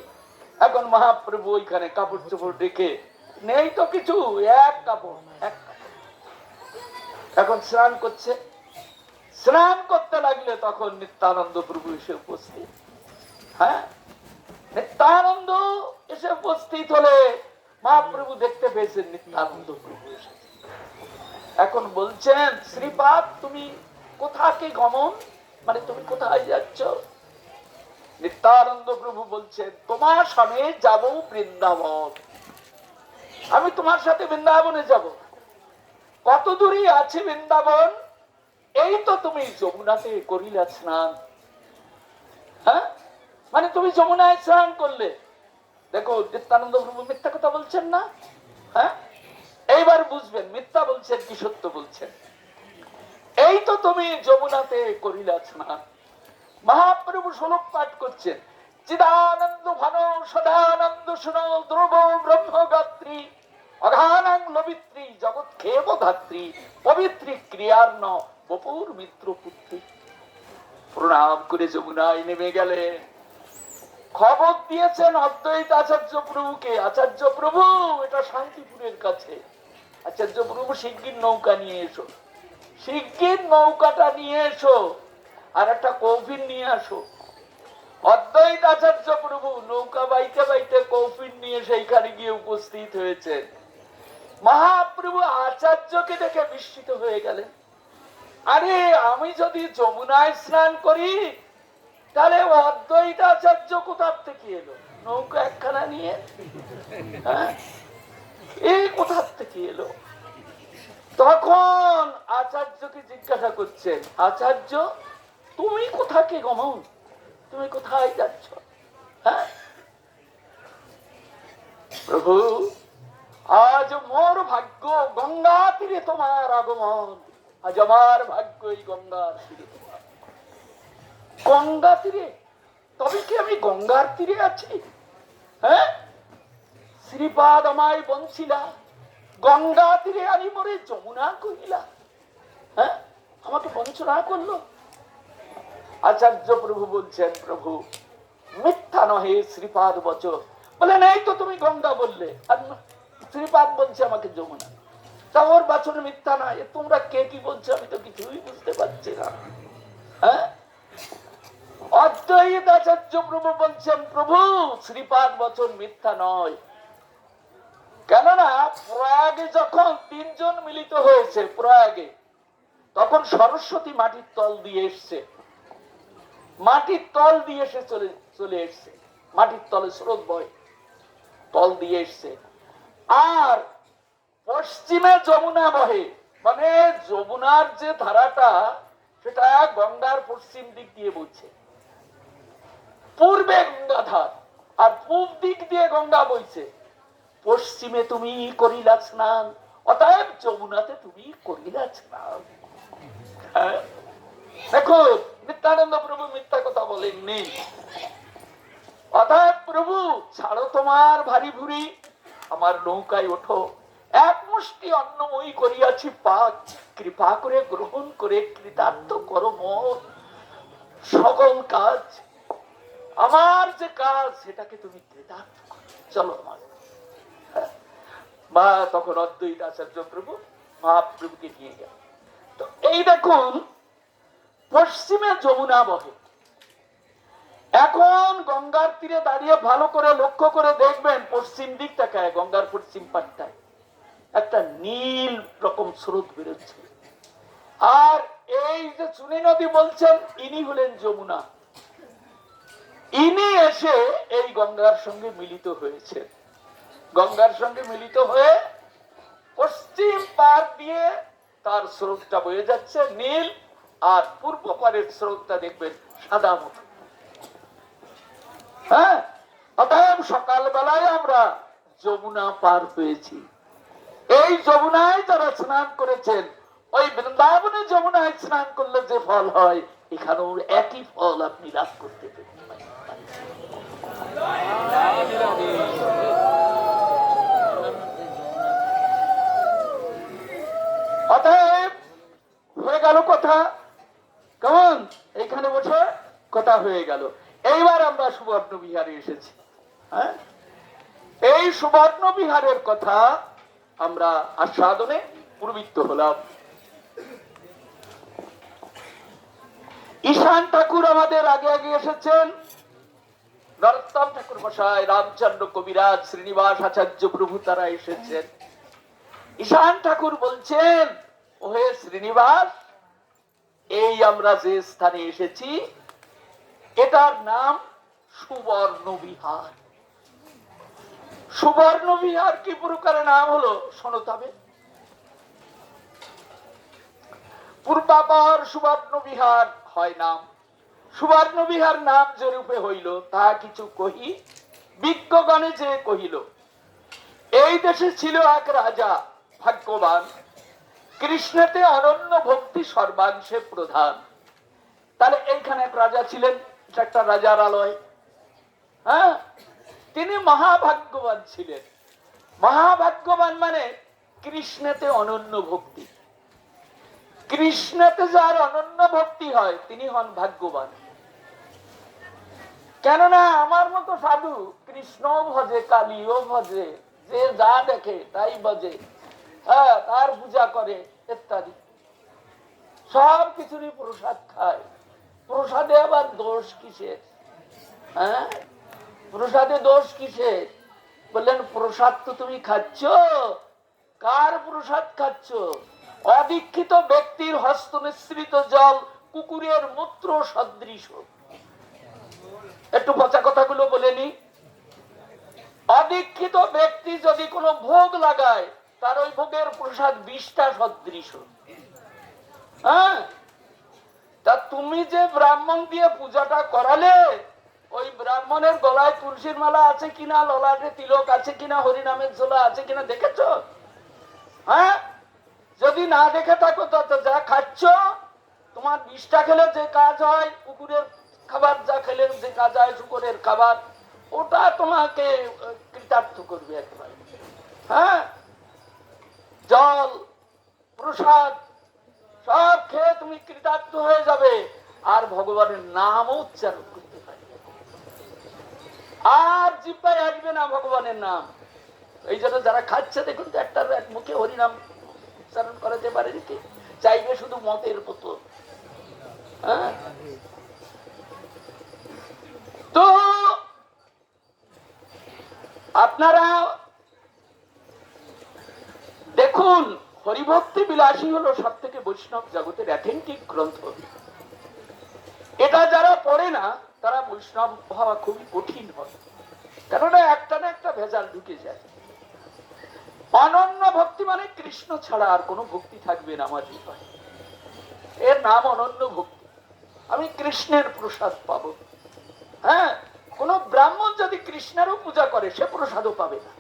এখন মহাপ্রভু ওইখানে কাপড় চোপড় রেখে, নেই তো কিছু, এক কাপড়, এখন স্নান করছে। স্নান করতে লাগলে তখন নিত্যানন্দ প্রভু এসে উপস্থিত। হ্যাঁ, নিত্যানন্দ এসে উপস্থিত হলে মহাপ্রভু দেখতে পেয়েছেন নিত্যানন্দ প্রভু এসেছে। এখন বলছেন শ্রীপাদ তুমি কোথাকে গমন, মানে তুমি কোথায় যাচ্ছ? নিত্যানন্দ প্রভু বলছেন তোমার সঙ্গে যাব বৃন্দাবন, আমি তোমার সাথে বৃন্দাবনে যাব। কত দূরে আছে বৃন্দাবন? এই তো তুমি যমুনাতে করিলা স্নান। হ্যাঁ, মানে তুমি যমুনায় স্নান করলে। দেখো নিত্যানন্দ প্রভু মিথ্যা কথা বলছেন না। হ্যাঁ, এইবার বুঝবেন মিথ্যা বলছেন কি সত্য বলছেন। এই তো তুমি যমুনাতে করিলা স্নান। মহাপ্রভু শ্লোক পাঠ করছেন চিদানন্দ ঘন সদানন্দ শুনো ধ্রুব ব্রহ্মগাত্রী অঘানাং লবিত্রী জগৎ খেব ধাত্রী পবিত্রী ক্রিয়ার্ণ বপুর মিত্র পুত্রী। প্রণাম করে যমুনায় নেমে গেলেন। খবর দিয়েছেন অদ্বৈত আচার্য প্রভুকে, আচার্য প্রভু এটা শান্তিপুরের কাছে, আচার্য প্রভু শিগগির নৌকা নিয়ে এসো, শিগগির নৌকাটা নিয়ে এসো, আর একটা কৌফিন নিয়ে আসো। অদ্বৈত আচার্য প্রভু নৌকা বাইতে বাইতে কৌফিন নিয়ে সেইখানে গিয়ে উপস্থিত হয়েছেন। মহাপ্রভু আচার্যকে দেখে বিস্মিত হয়ে গেলেন, আরে আমি যদি যমুনায় স্নান করি তাহলে অদ্বৈত আচার্য কোথার থেকে এলো নৌকা একখানা নিয়ে? এই কোথার থেকে এলো? তখন আচার্যকে জিজ্ঞাসা করছেন আচার্য তুমি কোথাকে গমন, তুমি কোথায় যাচ্ছ? হ্যাঁ, প্রভু আজ মোর ভাগ্য গঙ্গা তীরে তোমার আগমন, আজ আমার ভাগ্য এই গঙ্গার তীরে। গঙ্গা তীরে? তবে কি আমি গঙ্গার তীরে আছি? হ্যাঁ, শ্রীপাদ আমায় বঞ্চিলা, গঙ্গা তীরে আমি মরে যমুনা কহিলা। হ্যাঁ, আমাকে বঞ্চনা করলো। আচার্য প্রভু বলছেন প্রভু মিথ্যা নহে শ্রীপাদ বচন, বলেন এই তো তুমি গঙ্গা বললে, আর শ্রীপাদ বলছে আমাকে যমুনা, তা ওর বাচন মিথ্যা নয়। তোমরা কে কি বলছো আমি তো কিছুই বুঝতে পারছি না। হ্যাঁ, অদ্বৈত আচার্য প্রভু বলছেন প্রভু শ্রীপাদ বচন মিথ্যা নয়। কেননা প্রয়াগে যখন 3 জন মিলিত হয়েছে প্রয়াগে, তখন সরস্বতী মাটির তল দিয়ে এসছে, মাটির তল দিয়ে এসে চলে এসছে, মাটির তলে স্রোত বয়, তল দিয়ে এসছে। আর পশ্চিমে যমুনা বহে, মানে যমুনার যে ধারাটা সেটা গঙ্গার পশ্চিম দিক দিয়ে বইছে, পূর্বে গঙ্গাধার আর পূব দিক দিয়ে গঙ্গা বইছে। পশ্চিমে তুমি করিলা স্নান, অতএব যমুনাতে তুমি করিলা স্নান। হ্যাঁ, দেখো নিত্যানন্দ প্রভু মিথ্যা কথা বলেননি। অতএব প্রভু ছাড়ো তোমার ভারী ভুরি, আমার নৌকায় ওঠো, এক মুষ্টি অন্ন ওই করিয়াছি পাক, কৃপা করে গ্রহণ করে কৃতার্থ করো মোর সকল কাজ। আমার যে কাজ সেটাকে তুমি কৃতার্থ করো, চলো আমার। মা তখন অদ্বৈত আচার্য প্রভু মহাপ্রভুকে নিয়ে গেল। তো এই দেখুন পশ্চিমে যমুনা বহে। এখন গঙ্গার তীরে দাঁড়িয়ে ভালো করে লক্ষ্য করে দেখবেন পশ্চিম দিকটাকে, গঙ্গার পশ্চিম পাটটায় একটা নীল রকম স্রোত বেরোচ্ছে। আর এই যে চুনি নদী বলছেন ইনি হলেন যমুনা, ইনি এসে এই গঙ্গার সঙ্গে মিলিত হয়েছে। গঙ্গার সঙ্গে মিলিত হয়ে পশ্চিম পার দিয়ে তার স্রোতটা বয়ে যাচ্ছে নীল, আর পূর্ব পারের স্রোতটা দেখবেন সাদা মতো। হ্যাঁ, অতএব সকাল বেলায় আমরা যমুনা পার হয়েছি। এই যমুনায় যারা স্নান করেছেন, ওই বৃন্দাবনে যমুনায় স্নান করলে যে ফল হয়, এখানেও একই ফল আপনি লাভ করতে পারেন। অতএব হয়ে গেল কথা, কেমন এইখানে বসে কথা হয়ে গেল। এইবার আমরা সুবর্ণ বিহারে এসেছি। হ্যাঁ, এই সুবর্ণ বিহারের কথা আমরা আস্বাদনে প্রবৃত্ত হলাম। ঈশান ঠাকুর আমাদের আগে আগে এসেছেন, নরোত্তম ঠাকুর মশাই, রামচন্দ্র কবিরাজ, শ্রীনিবাস আচার্য প্রভু তারা এসেছেন। ঈশান ঠাকুর বলছেন, ওহে শ্রীনিবাস, এই আমরা যে স্থানে এসেছি এটার নাম সুবর্ণ বিহার। সুবর্ণ বিহার কি প্রকারের নাম হলো শোনো তবে। পূর্বাপর সুবর্ণ বিহার হয় নাম। সুবর্ণ বিহার নাম যেরূপে হইল তা কিছু কহি, বিজ্ঞগণে যে কহিল। এই দেশে ছিল এক রাজা ভাগ্যবান, কৃষ্ণেতে অনন্য ভক্তি সর্বাংশে প্রধান। তাহলে এইখানে এক রাজা ছিলেন, এটা একটা রাজার আলয়। হ্যাঁ, তিনি মহাভাগ্যবান ছিলেন। মহাভাগ্যবান মানে কৃষ্ণেতে অনন্য ভক্তি। কৃষ্ণেতে যার অনন্য ভক্তি হয় তিনি হন ভাগ্যবান। কেননা আমার মতো সাধু কৃষ্ণ ভজে, কালীও ভজে, যে যা দেখে তাই ভজে, হ্যাঁ, তার পূজা করে ইত্যাদি, সব কিছুরই প্রসাদ খায়। প্রসাদে আবার দোষ কিসের? হ্যাঁ, প্রসাদে দোষ কিসের? বললেন প্রসাদ তো তুমি খাচ্ছ, কার প্রসাদ খাচ্ছ? অদীক্ষিত ব্যক্তির হস্ত মিশ্রিত জল কুকুরের মূত্র সদৃশ। একটু পচা কথাগুলো বলে নি। অদীক্ষিত ব্যক্তি যদি কোনো ভোগ লাগায় তার ওই ভোগের প্রসাদ বিষটা সদৃশ। হ্যাঁ, তা তুমি যে ব্রাহ্মণ দিয়ে পূজাটা করালে, ওই ব্রাহ্মণের গলায় তুলসীর মালা আছে কিনা, ললাটে তিলক আছে কিনা, হরিনামের ঝোলা আছে কিনা দেখেছো? হ্যাঁ, যদি না দেখে থাকো তো যা খাচ্ছ, তোমার বিষটা খেলে যে কাজ হয়, কুকুরের খাবার যা খেলে যে কাজ হয়, শুকরের খাবার, ওটা তোমাকে কৃতার্থ করবে একেবারে। হ্যাঁ, জল প্রসাদ সব খেয়ে তুমি কৃতার্থ হয়ে যাবে, আর ভগবানের নামও উচ্চারণ করতে পারবে, আর জিহ্বায় আসবে না ভগবানের নাম। এই জন্য যারা খাচ্ছে দেখুন তো, একটার এক মুখে হরিনাম উচ্চারণ করাতে পারে কি, চাইবে শুধু মতের মতো। হ্যাঁ, তো আপনারা দেখুন, হরিভক্তি বিলাসী হলো সব থেকে বৈষ্ণব জগতের অ্যাথেন্টিক গ্রন্থ। এটা যারা পড়ে না তারা বৈষ্ণব হওয়া খুবই কঠিন হয়, কেননা একটা না একটা ভেজাল ঢুকে যায়। অনন্য ভক্তি মানে কৃষ্ণ ছাড়া আর কোনো ভক্তি থাকবে না আমার জীবনে, এর নাম অনন্য ভক্তি। আমি কৃষ্ণের প্রসাদ পাবো। হ্যাঁ, কোন ব্রাহ্মণ যদি কৃষ্ণেরও পূজা করে সে প্রসাদও পাবে না।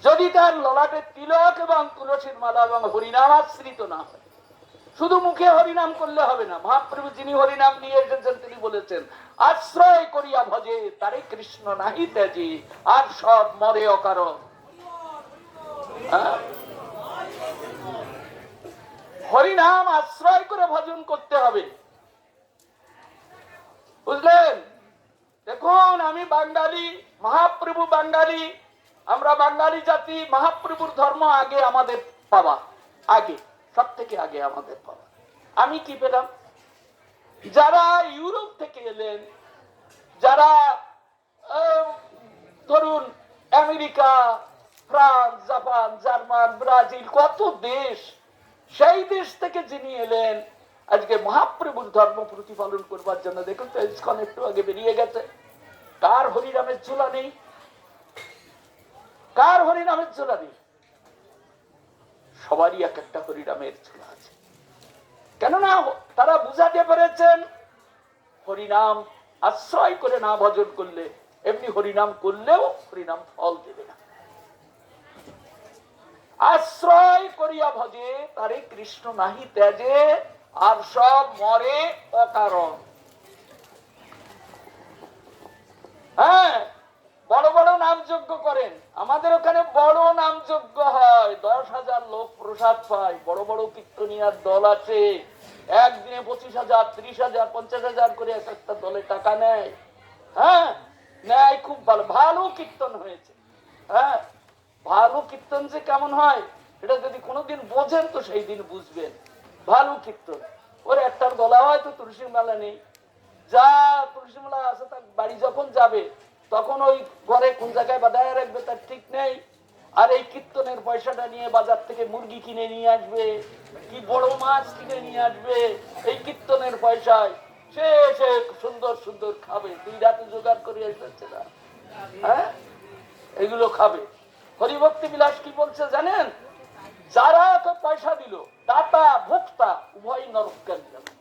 যদি তার ললাটে তিলক এবং তুলসীর মালা এবং হরিনাম আশ্রিত না হয়, শুধু মুখে হরিনাম করলে হবে না। মহাপ্রভু যিনি হরিনাম নিয়ে এসেছেন তিনি বলেছেন, আশ্রয় করিয়া ভজে তারে কৃষ্ণ নাহি ত্যাজি, আর সব মরে অকারণ। হরিনাম আশ্রয় করে ভজন করতে হবে, বুঝলেন? দেখুন, আমি বাঙালি, মহাপ্রভু বাঙালি, আমরা বাঙালি জাতি, মহাপ্রভুর ধর্ম আগে আমাদের পাওয়া, আগে সব থেকে আগে আমাদের পাওয়া। আমি কি পেলাম? যারা ইউরোপ থেকে এলেন, যারা ধরুন America, France, Japan, German, Brazil, কত দেশ, সেই দেশ থেকে যিনি এলেন আজকে মহাপ্রভুর ধর্ম প্রতিপালন করবার জন্য, দেখুন তো ইসকন একটু আগে বেরিয়ে গেছে, কার হরিনামের ঝোলা নেই? কার হরিনামের ঝোলা নেই? সবারই এক একটা হরিনামের ঝোলা আছে। কেননা তারা বুঝাতে পেরেছেন হরিনাম আশ্রয় করে না ভজন করলে, এমনি হরিনাম করলেও হরিনাম ফল দেবে না। আশ্রয় করিয়া ভজে তারে কৃষ্ণ নাহি ত্যাজে, আর সব মরে অকারণ। হ্যাঁ, বড় বড় নাম যজ্ঞ করেন, আমাদের ওখানে বড় নাম যজ্ঞ হয়, 10,000 লোক প্রসাদ পায়, বড় বড় কীর্তনিয়ার দল আছে, একদিনে 25,000, 30,000, 50,000 করে একটা দলে টাকা নেয়। হ্যাঁ, নেয়, খুব ভালো ভালো কীর্তন হয়েছে। হ্যাঁ, ভালো কীর্তন যে কেমন হয় এটা যদি কোনোদিন বোঝেন তো সেই দিন বুঝবেন। ভালো কীর্তন, ওর একটার গলা হয় তো তুলসীর মালা নেই, যা তুলসী মালা আছে তার বাড়ি যখন যাবে তখন ওই ঘরে কোন জায়গায় বাঁধায় রাখবে তার ঠিক নেই। আর এই কীর্তনের পয়সাটা নিয়ে বাজার থেকে মুরগি কিনে নিয়ে আসবে, কি বড় মাছ কিনে নিয়ে আসবে এই কীর্তনের পয়সায়, সে সে সুন্দর সুন্দর খাবে, 2 রাতে জোগাড় করে এসেছে না। হ্যাঁ, এগুলো খাবে। হরিভক্তি বিলাস কি বলছে জানেন? যারা তো পয়সা দিল, দাতা ভোক্তা উভয় নরকগামী যাবে।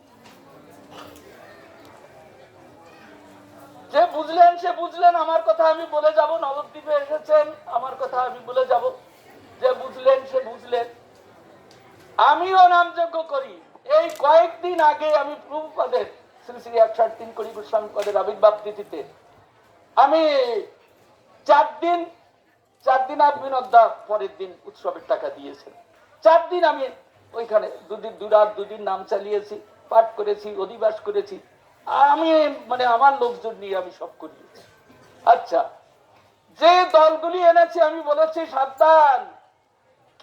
যে বুঝলেন সে বুঝলেন, আমার কথা আমি বলে যাব, নবদ্বীপে এসেছেন আমার কথা আমি বলে যাব, যে বুঝলেন সে বুঝলেন। আমিও নামযজ্ঞ করি। এই কয়েকদিন আগে আমি প্রভুপাদের শ্রী শ্রী 103 কোটি গোস্বামী পদের আবির্ভাব তিথিতে আমি 4 দিন আর বিনোদা পরের দিন উৎসবের টাকা দিয়েছেন। 4 দিন আমি ওইখানে 2 দিন 2 রাত 2 দিন নাম চালিয়েছি, পাঠ করেছি, অধিবাস করেছি, আমি মানে আমার লোকজন নিয়ে আমি সব করিয়েছি। আচ্ছা, যে দলগুলি এনেছি আমি বলেছি সাবধান,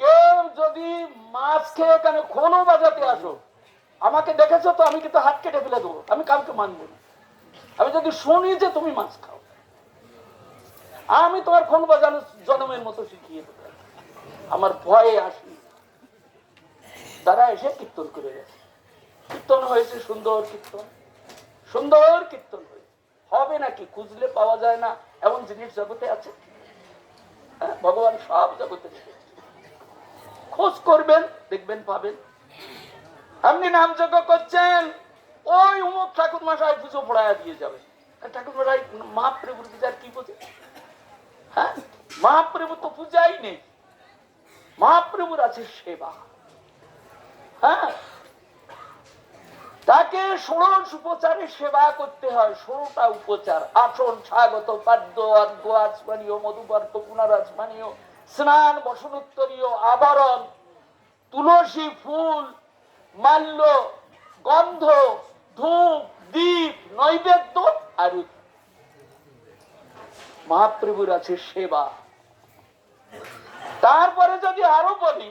কেউ যদি মাছ খেয়ে এখানে খোলও বাজাতে আসো, আমাকে দেখেছো তো, আমি কিন্তু হাত কেটে ফেলে দেবো, আমি কাউকে মানবো না। আমি যদি শুনি যে তুমি মাছ খাও, আমি তোমার খোল বাজানো জনমের মতো শিখিয়ে দেবো। আমার ভয়ে আসি। তারা এসে কীর্তন করে গেছে, কীর্তন হয়েছে, সুন্দর কীর্তন, সুন্দর কীর্তন হয়েছে। হবে নাকি? খুঁজলে পাওয়া যায় না এমন জিনিস জগতে আছে? ভগবান সব জগতে খোঁজ করবেন, দেখবেন, পাবেন। আপনি নাম যজ্ঞ করছেন, ওই অমুক ঠাকুর মশাই পুজো পড়ায়া দিয়ে যাবে। ঠাকুর মশাই মহাপ্রভুর পূজার কি বোঝে? হ্যাঁ, মহাপ্রভু তো পূজাই নেই, মহাপ্রভুর আছে সেবা। হ্যাঁ, তাকে 16 উপচারে সেবা করতে হয়। 16টা উপচার: আসন, স্বাগত, পাদ্য, অর্ঘ্য, আচমানীয়, মধুপর্ক, পুনরাচমানীয়, স্নান, বসনোত্তরীয়, আবরণ, তুলসী ফুল, মাল্য, গন্ধ, ধূপ, দীপ, নৈবেদ্য আর মহাপ্রভুর আছে সেবা। তারপরে যদি আরো বলি,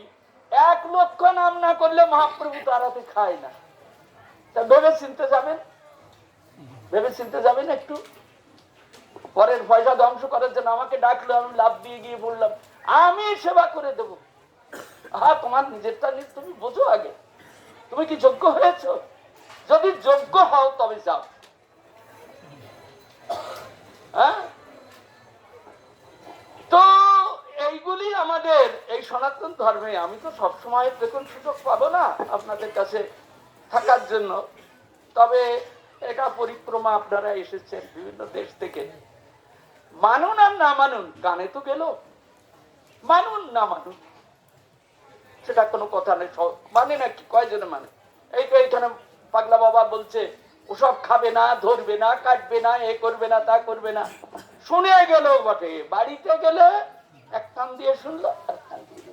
1 লক্ষ নাম না করলে মহাপ্রভু তারাতে খায় না। ভেবে চিনতে যাবেন, ভেবে চিনতে যাবেন একটু। পরের পয়সা ধ্বংস করার জন্য আমাকে ডাকলো, আমি লাভ দিয়ে গিয়ে বললাম আমি সেবা করে দেব। তোমার নিজেরটা নিজ তুমি বোঝো আগে, তুমি কি যোগ্য হয়েছ? যদি যোগ্য হও তবে যাও। হ্যাঁ, তো এইগুলি আমাদের এই সনাতন ধর্মে। আমি তো সবসময় দেখুন সুযোগ পাবো না আপনাদের কাছে থাকার জন্য, তবে এটা পরিক্রমা, আপনারা এসেছেন বিভিন্ন দেশ থেকে, মানুন আর না মানুন, গানে তো গেল। মানুন না মানুন সেটা কোনো কথা নেই, মানে না কি কয়জনে মানে? এই তো এইখানে পাগলা বাবা বলছে ওসব খাবে না, ধরবে না, কাটবে না, এ করবে না, তা করবে না। শুনে গেল বটে, বাড়িতে গেলে এক কান দিয়ে শুনলো, এক কান দিয়ে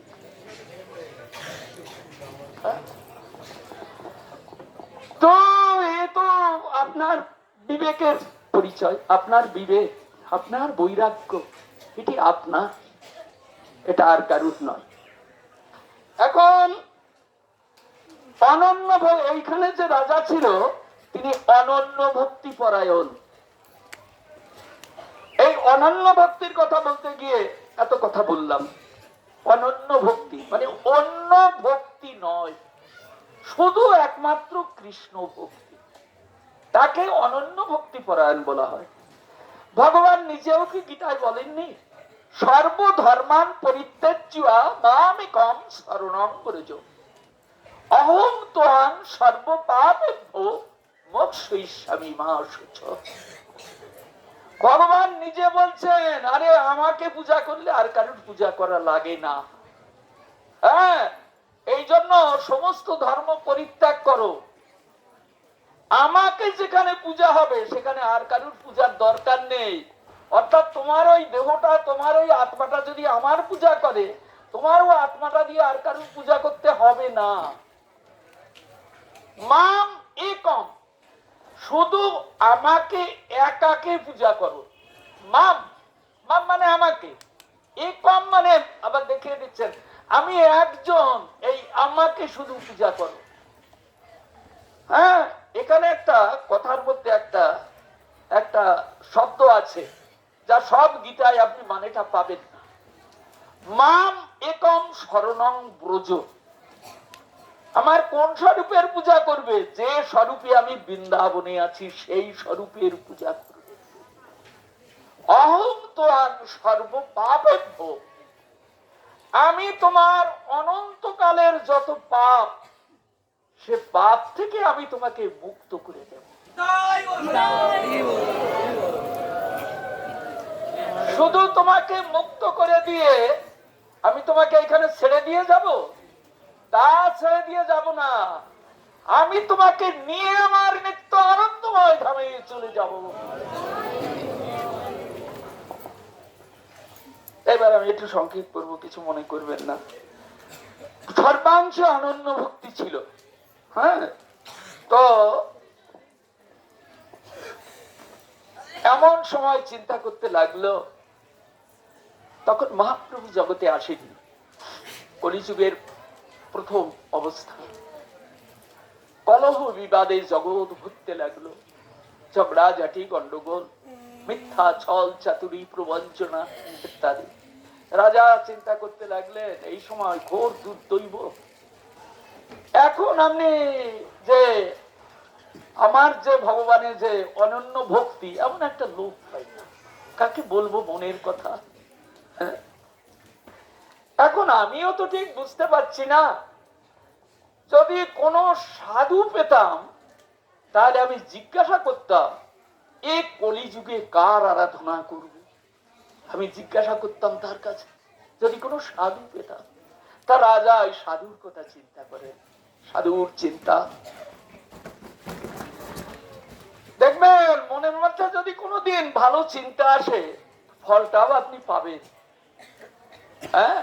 তো এ তো আপনার বিবেকের পরিচয়, আপনার বিবেক, আপনার বৈরাগ্য, এটি আপনার, এটা আর কারুর নয়। এখন অনন্য, এইখানে যে রাজা ছিল তিনি অনন্য ভক্তি পরায়ণ। এই অনন্য ভক্তির কথা বলতে গিয়ে এত কথা বললাম। অনন্য ভক্তি মানে অন্য ভক্তি নয়, শুধু একমাত্র কৃষ্ণ ভক্তি, তাকে অনন্য ভক্তি পরায়ণ বলা হয়। ভগবান নিজেও কি গীতায় বলেননি, সর্বধর্মান পরিত্যাজ্য মামেকং শরণং ব্রজ, অহং ত্বাং সর্বপাপেভ্যো মোক্ষয়িষ্যামি মা শুচঃ। ভগবান নিজে বলছেন, আরে আমাকে পূজা করলে আর কারোর পূজা করা লাগে না। হ্যাঁ, এই জন্য সমস্ত ধর্ম পরিত্যাগ করো, আমাকে যেখানে পূজা হবে সেখানে আর কারোর পূজার দরকার নেই। অর্থাৎ তোমার ওই দেহটা, তোমার ওই আত্মাটা যদি আমার পূজা করে, তোমার ওই আত্মাটা দিয়ে আর কারোর পূজা করতে হবে না। মাম একম, শুধু আমাকে একাকে পূজা করো। মাম, মাম মানে আমাকে, একম মানে আবার দেখিয়ে দিচ্ছেন আমি একজন, এই আমাকে শুধু পূজা করো। হ্যাঁ, এখানে একটা কথার মধ্যে একটা একটা শব্দ আছে যা সব গীতায় আপনি মানেটা পাবেন না। মাম একম শরণং ব্রজ, আমার কোন স্বরূপের পূজা করবে? যে স্বরূপে আমি বৃন্দাবনে আছি সেই স্বরূপের পূজা করবে। অহং ত্বাং সর্বপাপেভ্যো, আমি তোমার অনন্তকালের যত পাপ, সে পাপ থেকে আমি তোমাকে মুক্ত করে দেব। শুধু তোমাকে মুক্ত করে দিয়ে আমি তোমাকে এখানে ছেড়ে দিয়ে যাব? তা ছেড়ে দিয়ে যাব না, আমি তোমাকে নিয়ে আমার নিত্য আনন্দময় ধামে চলে যাব। এবার আমি একটু সংক্ষেপ করবো, কিছু মনে করবেন না। সর্বাংশে অনন্য ভক্তি ছিল। হ্যাঁ, তো এমন সময় চিন্তা করতে লাগলো, তখন মহাপ্রভু জগতে আসেনি, কলিযুগের প্রথম অবস্থা। কলহ বিবাদে জগৎ ভরতে লাগলো, ঝগড়া ঝাঁটি গন্ডগোল, মিথ্যা ছল চাতুরি প্রবঞ্চনা ইত্যাদি। রাজা চিন্তা করতে লাগলেন এই সময় ঘোর দুর্দৈব, এখন আমি যে আমার যে ভগবানের যে অনন্য ভক্তি, এমন একটা লোক পাই না, কাকে বলবো মনের কথা। এখন আমিও তো ঠিক বুঝতে পারছি না, যদি কোন সাধু পেতাম তাহলে আমি জিজ্ঞাসা করতাম এই কলিযুগে কার আরাধনা করব। আমি জিজ্ঞাসা করতাম তার কাছে, যদি কোনো সাধু পেতাম। তা রাজা ওই সাধুর কথা চিন্তা করেন, সাধুর চিন্তা দেখবেন মনের মধ্যে যদি কোনোদিন ভালো চিন্তা আসে, ফলটাও আপনি পাবেন। হ্যাঁ,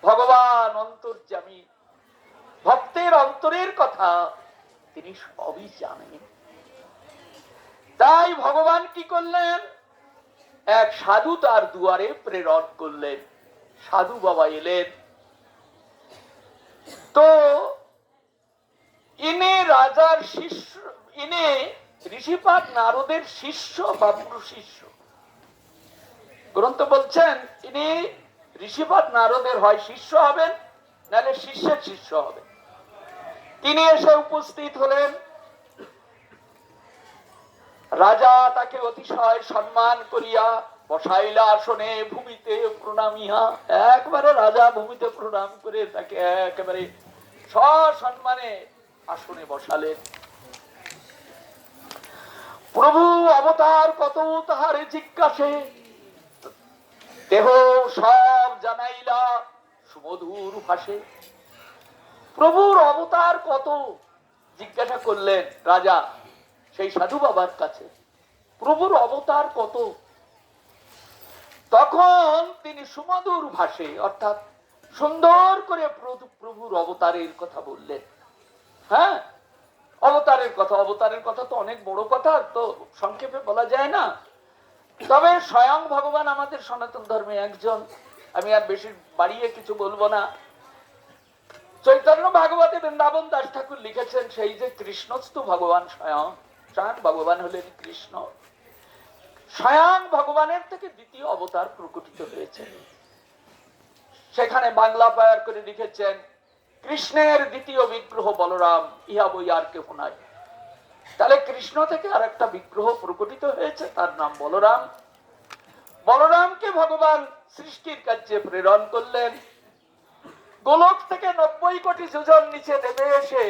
ভগবান অন্তর্যামী, ভক্তের অন্তরের কথা তিনি সবই জানেন। তাই ভগবান কি করলেন, এক সাধু তার দুয়ারে প্রেরণ করলেন। সাধু বাবা এলেন, তো ইনি রাজার শিষ্য, ইনি ঋষিপাদ নারদের শিষ্য বা শিষ্য। গ্রন্থ বলছেন ইনি ঋষিপাদ নারদের হয় শিষ্য হবেন, নাহলে শিষ্যের শিষ্য হবেন। তিনি এসে উপস্থিত হলেন। রাজা তাকে অতিশয় সম্মান করিয়া বসাইলা আসনে, ভূমিতে প্রণামিয়া। একবারে রাজা ভূমিতে প্রণাম করে তাকে একেবারে সসম্মানে আসনে বসালেন। প্রভু অবতার কত তাহারে জিজ্ঞাসে, দেহ সব জানাইলা সুমধুর ভাষে। প্রভুর অবতার কত জিজ্ঞাসা করলেন রাজা সেই সাধু বাবার কাছে, প্রভুর অবতার কত? তখন তিনি সুমধুর ভাষে অর্থাৎ সুন্দর করে প্রভুর অবতারের কথা বললেন। হ্যাঁ, অবতারের কথা, অবতারের কথা তো অনেক বড় কথা, তো সংক্ষেপে বলা যায় না। তবে স্বয়ং ভগবান আমাদের সনাতন ধর্মে একজন, আমি আর বেশি বাড়িয়ে কিছু বলবো না। চৈতন্য ভাগবতে বৃন্দাবন দাস ঠাকুর লিখেছেন সেই যে কৃষ্ণস্তু ভগবান স্বয়ং, স্বয়ং ভগবান হলেন কৃষ্ণ। স্বয়ং ভগবানের থেকে দ্বিতীয় অবতার প্রকটিত হয়েছে। সেখানে বাংলা পায়ার করে লিখেছেন কৃষ্ণের দ্বিতীয় বিগ্রহ বলরাম, ইহা বই আর কেউ নাই। তাহলে কৃষ্ণ থেকে আর একটা বিগ্রহ প্রকটিত হয়েছে, তার নাম বলরাম। বলরামকে ভগবান সৃষ্টির কার্যে প্রেরণ করলেন। গোলক থেকে 90 কোটি যোজন নিচে নেমে এসে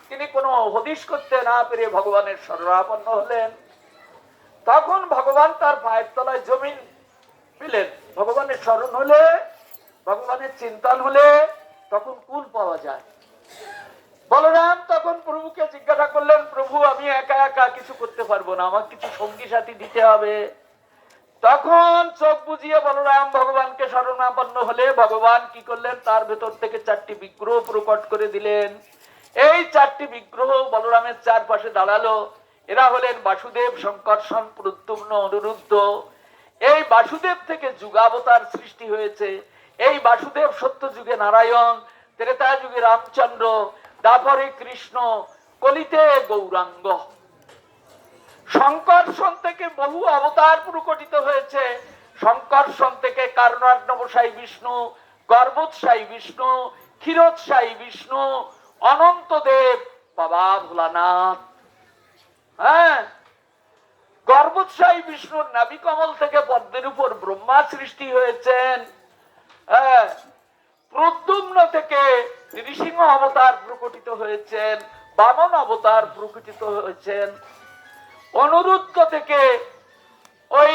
তিনি কোনো হদিশ করতে না পেরে ভগবানের শরণাপন্ন হলেন। তখন ভগবান তার পায়ের তলায় জমিন পেলেন। ভগবানের স্মরণ হলে, ভগবানের চিন্তন হলে তখন কুল পাওয়া যায়। বলরাম তখন প্রভুকে জিজ্ঞাসা করলেন, প্রভু আমি একা একা কিছু করতে পারবো না, আমার কিছু সঙ্গী সাথী দিতে হবে। তখন চোখ বুঝিয়ে বলরাম ভগবানকে শরণাপন্ন হলে ভগবান কি করলেন, তার ভেতর থেকে 4টি বিগ্রহ প্রকট করে দিলেন। এই 4টি বিগ্রহ বলরামের চারপাশে দাঁড়ালো। এরা হলেন বাসুদেব, শঙ্কর্ষণ, প্রদ্যুম্ন, অনিরুদ্ধ। এই বাসুদেব থেকে যুগাবতার সৃষ্টি হয়েছে। এই বাসুদেব সত্য যুগে নারায়ণ, ত্রেতা যুগে রামচন্দ্র, তারপরে কৃষ্ণ, কলিতে গৌরাঙ্গ। শঙ্কর্ষণ থেকে বহু অবতার প্রকটিত হয়েছে। শঙ্কর্ষণ থেকে কারণার্ণবসায়ী বিষ্ণু, গর্বোৎসায়ী বিষ্ণু, ক্ষীরোৎসায়ী বিষ্ণু, অনন্তদেব, বাবা ভোলানাথ। হ্যাঁ, গর্বোৎসায়ী বিষ্ণুর নাভি কমল থেকে পদ্মের উপর ব্রহ্মা সৃষ্টি হয়েছেন। হ্যাঁ, প্রদ্যুম্ন থেকে নৃসিংহ অবতার প্রকটিত হয়েছেন, বামন অবতার প্রকটিত হয়েছেন। অনিরুদ্ধ থেকে ওই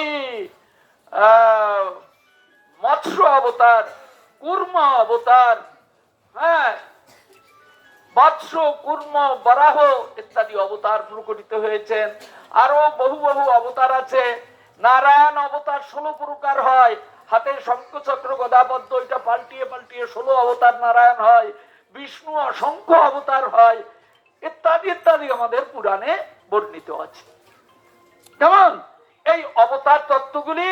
মৎস্য অবতার, কুর্ম অবতার, হ্যাঁ, মৎস্য, কুর্ম, বরাহ ইত্যাদি অবতার প্রকটিত হয়েছেন। আরো বহু বহু অবতার আছে। নারায়ণ অবতার 16 প্রকার হয়। হাতে শঙ্খ চক্র গদা পদ্ম, এটা পাল্টিয়ে পাল্টিয়ে 16 অবতার নারায়ণ হয়। বিষ্ণু অসংখ্য অবতার হয়, ইত্যাদি ইত্যাদি আমাদের পুরাণে বর্ণিত আছে। কেমন এই অবতার তত্ত্বগুলি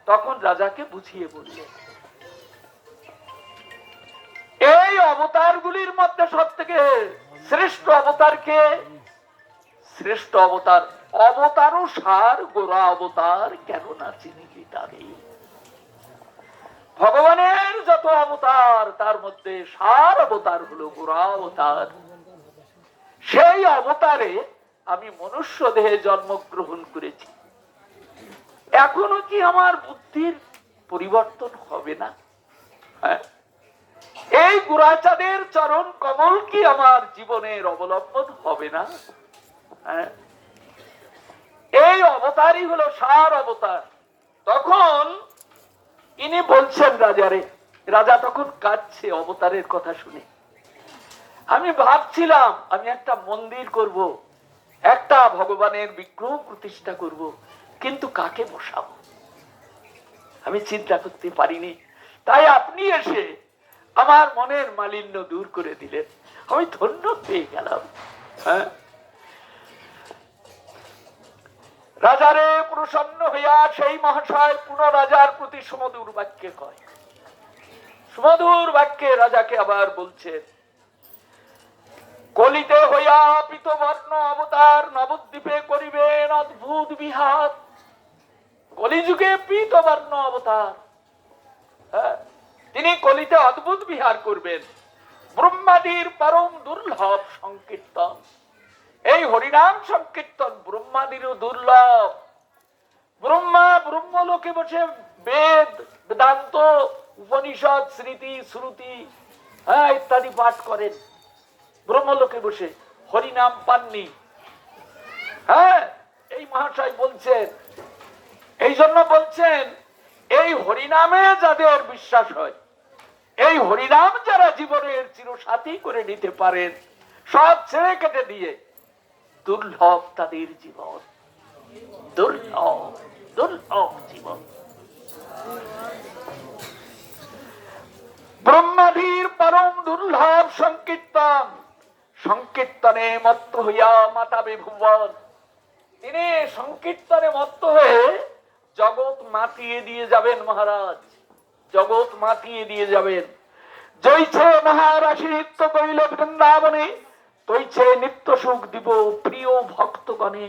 তখন রাজাকে বুঝিয়ে বললেন। এই অবতারগুলির মধ্যে সব থেকে শ্রেষ্ঠ অবতারকে, শ্রেষ্ঠ অবতার অবতারও সার গোরা অবতার, কেন না চিনিলি তারে। ভগবানের যত অবতার তার মধ্যে সার অবতার হলো গোরা অবতার। সেই অবতারে আমি মনুষ্য দেহে জন্মগ্রহণ করেছি। এখনো কি আমার বুদ্ধির পরিবর্তন হবে না? হ্যাঁ, এই গুরাচাঁদের চরণ কমল কি আমার জীবনের অবলম্বন হবে না? হ্যাঁ, এই অবতারই হলো সার অবতার। তখন ইনি বলছেন রাজারে, রাজা তখন কাঁদছে অবতারের কথা শুনে। আমি ভাবছিলাম আমি একটা মন্দির করব, একটা ভগবানের বিগ্রহ প্রতিষ্ঠা করব, কিন্তু কাকে বসাবো আমি চিন্তা করতে পারিনি। তাই আপনি এসে আমার মনের মালিন্য দূর করে দিলেন, আমি ধন্য পেয়ে গেলাম। হ্যাঁ, রাজারে প্রসন্ন হইয়া সেই মহাশয় পুনঃ রাজার প্রতি সুমধুর বাক্যে কয়। সুমধুর বাক্যে রাজাকে আবার বলছেন, কলিতে হইয়া পীতবর্ণ অবতার নবদ্বীপে করিবেন অদ্ভুত বিহার। কলিযুগে পীতবর্ণ অবতার, হ্যাঁ, তিনি কলিতে অদ্ভুত বিহার করবেন। ব্রহ্মাদির পরম দুর্লভ সংকীর্তন, এই হরিনাম সংকীর্তন ব্রহ্মাদিরও দুর্লভ। ব্রহ্মা ব্রহ্মলোকে বসে বেদ, বেদান্ত, উপনিষদ, স্মৃতি, শ্রুতি, হ্যাঁ, ইত্যাদি পাঠ করেন। ব্রহ্মলোকে বসে হরিনাম পাননি। হ্যাঁ, এই মহাশয় বলছেন, এই জন্য বলছেন এই হরিনামে যাদের বিশ্বাস হয়, এই হরিনাম যারা জীবনের চিরসাথী করে নিতে পারেন, সব ছেড়ে কেটে দিয়ে, দুর্লভ তাদের জীবন, দুর্লভ দুর্লভ জীবন। ব্রহ্মাধীর পরম দুর্লভ সংকীর্তন, সংকীর্তনে মত্ত হইয়া মাতাবে ভুবন। তিনি সংকীর্তনে মত্ত হয়ে জগৎ মাতিয়ে দিয়ে যাবেন মহারাজ, জগৎ মাতিয়ে দিয়ে যাবেন। জৈছে মহারাশি নিত্য করিল বৃন্দাবনে, তৈছে নিত্য সুখ দিব প্রিয় ভক্তগণে।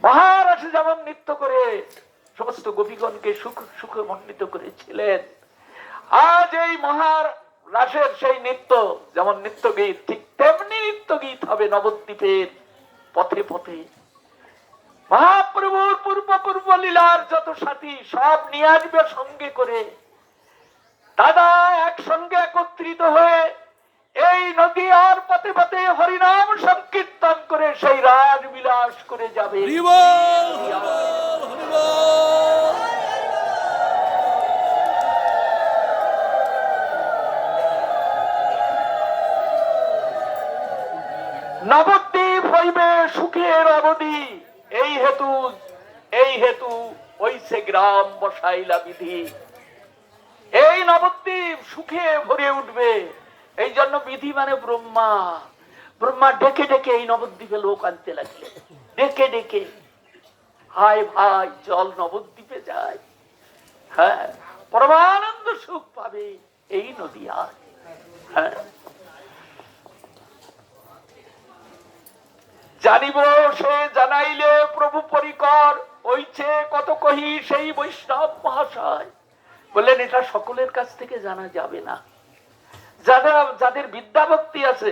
মহারাশি যেমন নৃত্য করে সমস্ত গোপীগণকে সুখ সুখে মণ্ডিত করেছিলেন, আজ এই মহারাসের সেই নৃত্য যেমন নৃত্য গীত, ঠিক তেমনি নৃত্য গীত হবে নবদ্বীপের পথে পথে। মহাপ্রভুর পূর্ব পূর্ব লীলার যত সাথী সব নিয়ে আসবে সঙ্গে করে, দাদা একসঙ্গে একত্রিত হয়ে এই নদীয়ার পথে পথে হরিনাম সংকীর্তন করে সেই রাজ বিলাস করে যাবে। নবদ্বীপ হইবে সুখের অবধি, এই হেতু ওইসে গ্রাম বসাইলা বিধি। এই নবদ্বীপ সুখে ভরে উঠবে, এই জন্য বিধি মানে ব্রহ্মা। ব্রহ্মা ডেকে ডেকে এই নবদ্বীপে লোক আনতে লাগলে, ডেকে ডেকে, হায় ভাই চল নবদ্বীপে যায়, হ্যাঁ পরমানন্দ সুখ পাবে এই নদী। আর হ্যাঁ জানিব সে জানাইলে প্রভু পরিকর, ওইছে কত কহি সেই বৈষ্ণব মহাশয়। বললেন এটা সকলের কাছ থেকে জানা যাবে না, যাদের বিদ্যা ভক্তি আছে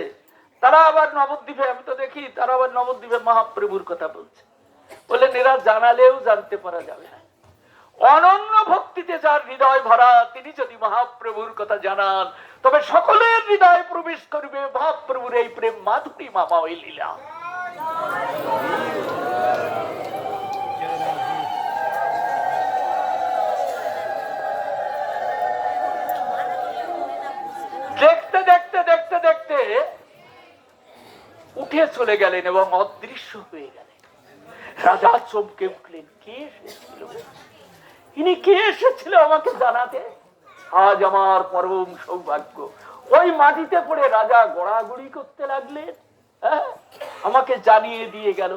তারা আবার নবদ্বীপে, আমি তো দেখি তারা আবার নবদ্বীপে মহাপ্রভুর কথা বলছে। বললেন এরা জানালেও জানতে পারা যাবে না। অনন্য ভক্তিতে যার হৃদয় ভরা, তিনি যদি মহাপ্রভুর কথা জানান তবে সকলের হৃদয় প্রবেশ করবে মহাপ্রভুর এই প্রেম মাধুরী মামা ওই লীলা। দেখতে দেখতে দেখতে দেখতে উঠে চলে গেলেন এবং অদৃশ্য হয়ে গেলেন। রাজা চমকে উঠলেন, কে এসেছিল? ইনি কে এসেছিল আমাকে জানাতে? আজ আমার পরম সৌভাগ্য। ওই মাটিতে পড়ে রাজা গড়াগড়ি করতে লাগলেন, হ্যাঁ আমাকে জানিয়ে দিয়ে গেল।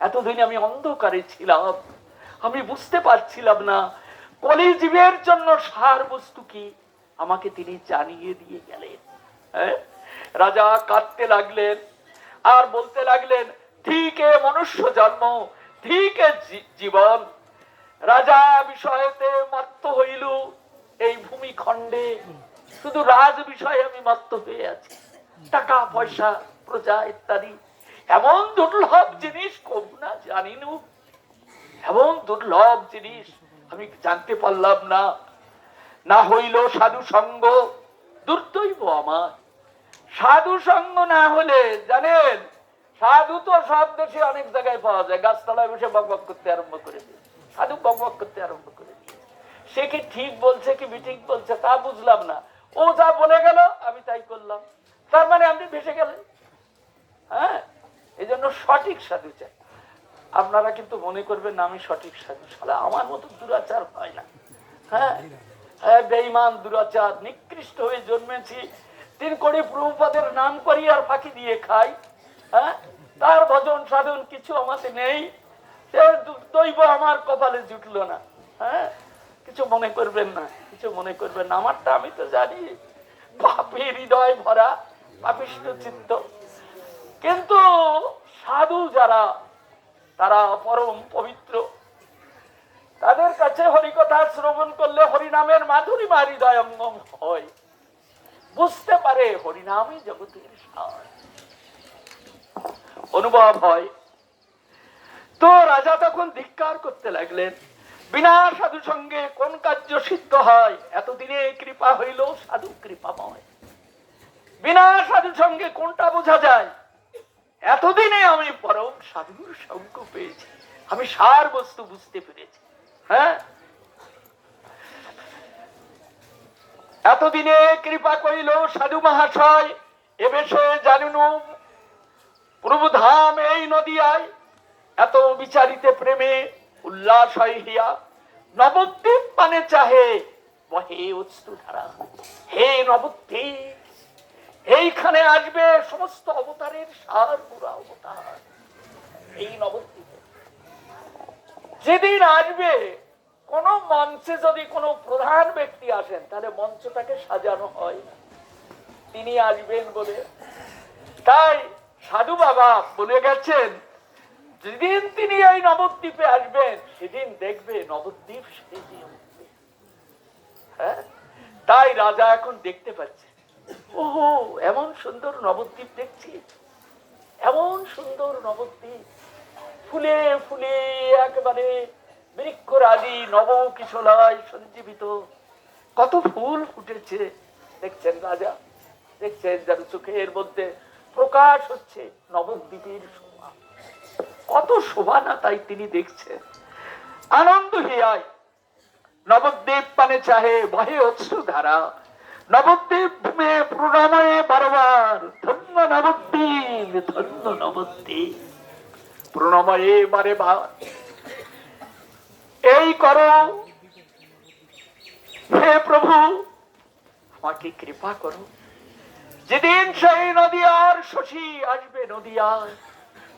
এতদিন আমি অন্ধকারে ছিলাম, আমি বুঝতে পারছিলাম না কলিজীবের জন্য সার বস্তু কি, আমাকে তিনি জানিয়ে দিয়ে গেলেন। হ্যাঁ রাজা কাঁদতে লাগলেন আর বলতে লাগলেন, ঠিক এ মনুষ্য জন্ম, ঠিক এ জীবন। রাজা বিষয়েতে মত্ত হইল এই ভূমিখণ্ডে, শুধু রাজ বিষয়ে আমি মত্ত হয়ে আছি। টাকা পয়সা প্রজা ইত্যাদি এমন দুর্লভ জিনিস কম না জানিনু, এমন দুর্লভ জিনিস আমি জানতে পারলাম না। না হইল সাধু সঙ্গ, দুর্দৈব আমার। সাধু সঙ্গ না হলে, জানেন সাধু তো সব দেশে অনেক জায়গায় পাওয়া যায়, গাছতলায় বসে বকবক করতে আরম্ভ করে দিয়ে, সাধু বকবক করতে আরম্ভ করে দিয়ে। সে কি ঠিক বলছে কি বিঠিক বলছে তা বুঝলাম না, ও যা বলে গেল আমি তাই করলাম, তার মানে আপনি ভেসে গেলেন। হ্যাঁ এই জন্য সঠিক সাধু চাই। আপনারা কিন্তু মনে করবেন না আমি সঠিক সাধু, সালা আমার মতো দুরাচার হয় না। হ্যাঁ বেঈমান দুরাচার নিকৃষ্ট হয়ে জন্মেছি, 3 কোটি প্রভুপাদের নাম করি আর ফাঁকি দিয়ে খাই। হ্যাঁ তার ভজন সাধন কিছু আমাতে নেই, দৈব আমার কপালে জুটলো না। হ্যাঁ কিছু মনে করবেন না, কিছু মনে করবেন না, আমারটা আমি তো জানি, পাপী হৃদয় ভরা, পাপিষ্ঠ চিত্ত। কিন্তু সাধু যারা, তারা পরম পবিত্র, তাদের কাছে হরিকথা শ্রবণ করলে হরিনামের মাধুরীমা হৃদয়ঙ্গম হয়, বুঝতে পারে হরিনামই জগতের সার, অনুভব হয়। তো রাজা তখন ধিক্কার করতে লাগলেন, বিনা সাধু সঙ্গে কোন কার্য সিদ্ধ হয়? এতদিনে কৃপা হইল সাধু কৃপাময়, বিনা সাধু সঙ্গে কোনটা বোঝা যায়? এতদিনে আমি পরম সাধুর সঙ্গ পেয়েছি, আমি সার বস্তু বুঝতে পেরেছি। হ্যাঁ এতদিনে কৃপা করিল সাধু মহাশয়, এ বিষয়ে জানুন প্রভু ধাম এই নদিয়ায়, এত বিচারিতে প্রেমে উল্লাস হইয়া নবদ্বীপ পানে চাহে বহে অশ্রু ধারা। হে নবদ্বীপ, এইখানে আসবে সমস্ত অবতারের সার পুরা অবতার। এই নবদ্বীপে যেদিন আসবে, কোন মঞ্চে যদি কোনো প্রধান ব্যক্তি আসেন তাহলে মঞ্চটাকে সাজানো হয় তিনি আসবেন বলে। তাই সাধু বাবা বলে গেছেন, যেদিন তিনি এই নবদ্বীপে আসবেন সেদিন দেখবে নবদ্বীপ সেজে উঠবে। হ্যাঁ, তাই রাজা এখন দেখতে পাচ্ছে, ওহো এমন সুন্দর নবদ্বীপ দেখছি, এমন সুন্দর নবদ্বীপ, ফুলে ফুলে একেবারে বৃক্ষরাজি নব কিশোরায় সঞ্জীবিত, কত ফুল ফুটেছে দেখছেন রাজা, দেখছেন যার চোখের মধ্যে প্রকাশ হচ্ছে নবদ্বীপের শোভা, কত শোভা না তাই তিনি দেখছেন। আনন্দ হিয়ায় নবদ্বীপ পানে চাহে বহে অশ্রু ধারা, নবদ্বীপ মে প্রণামে বারবার, ধন্য নবদ্বীপ ধন্য নবদ্বীপ, প্রণাময়ে বারে বার। এই করো হে প্রভু, আমাকে কৃপা করো, যেদিন সেই নদিয়ার শশী আসবে নদিয়ায়,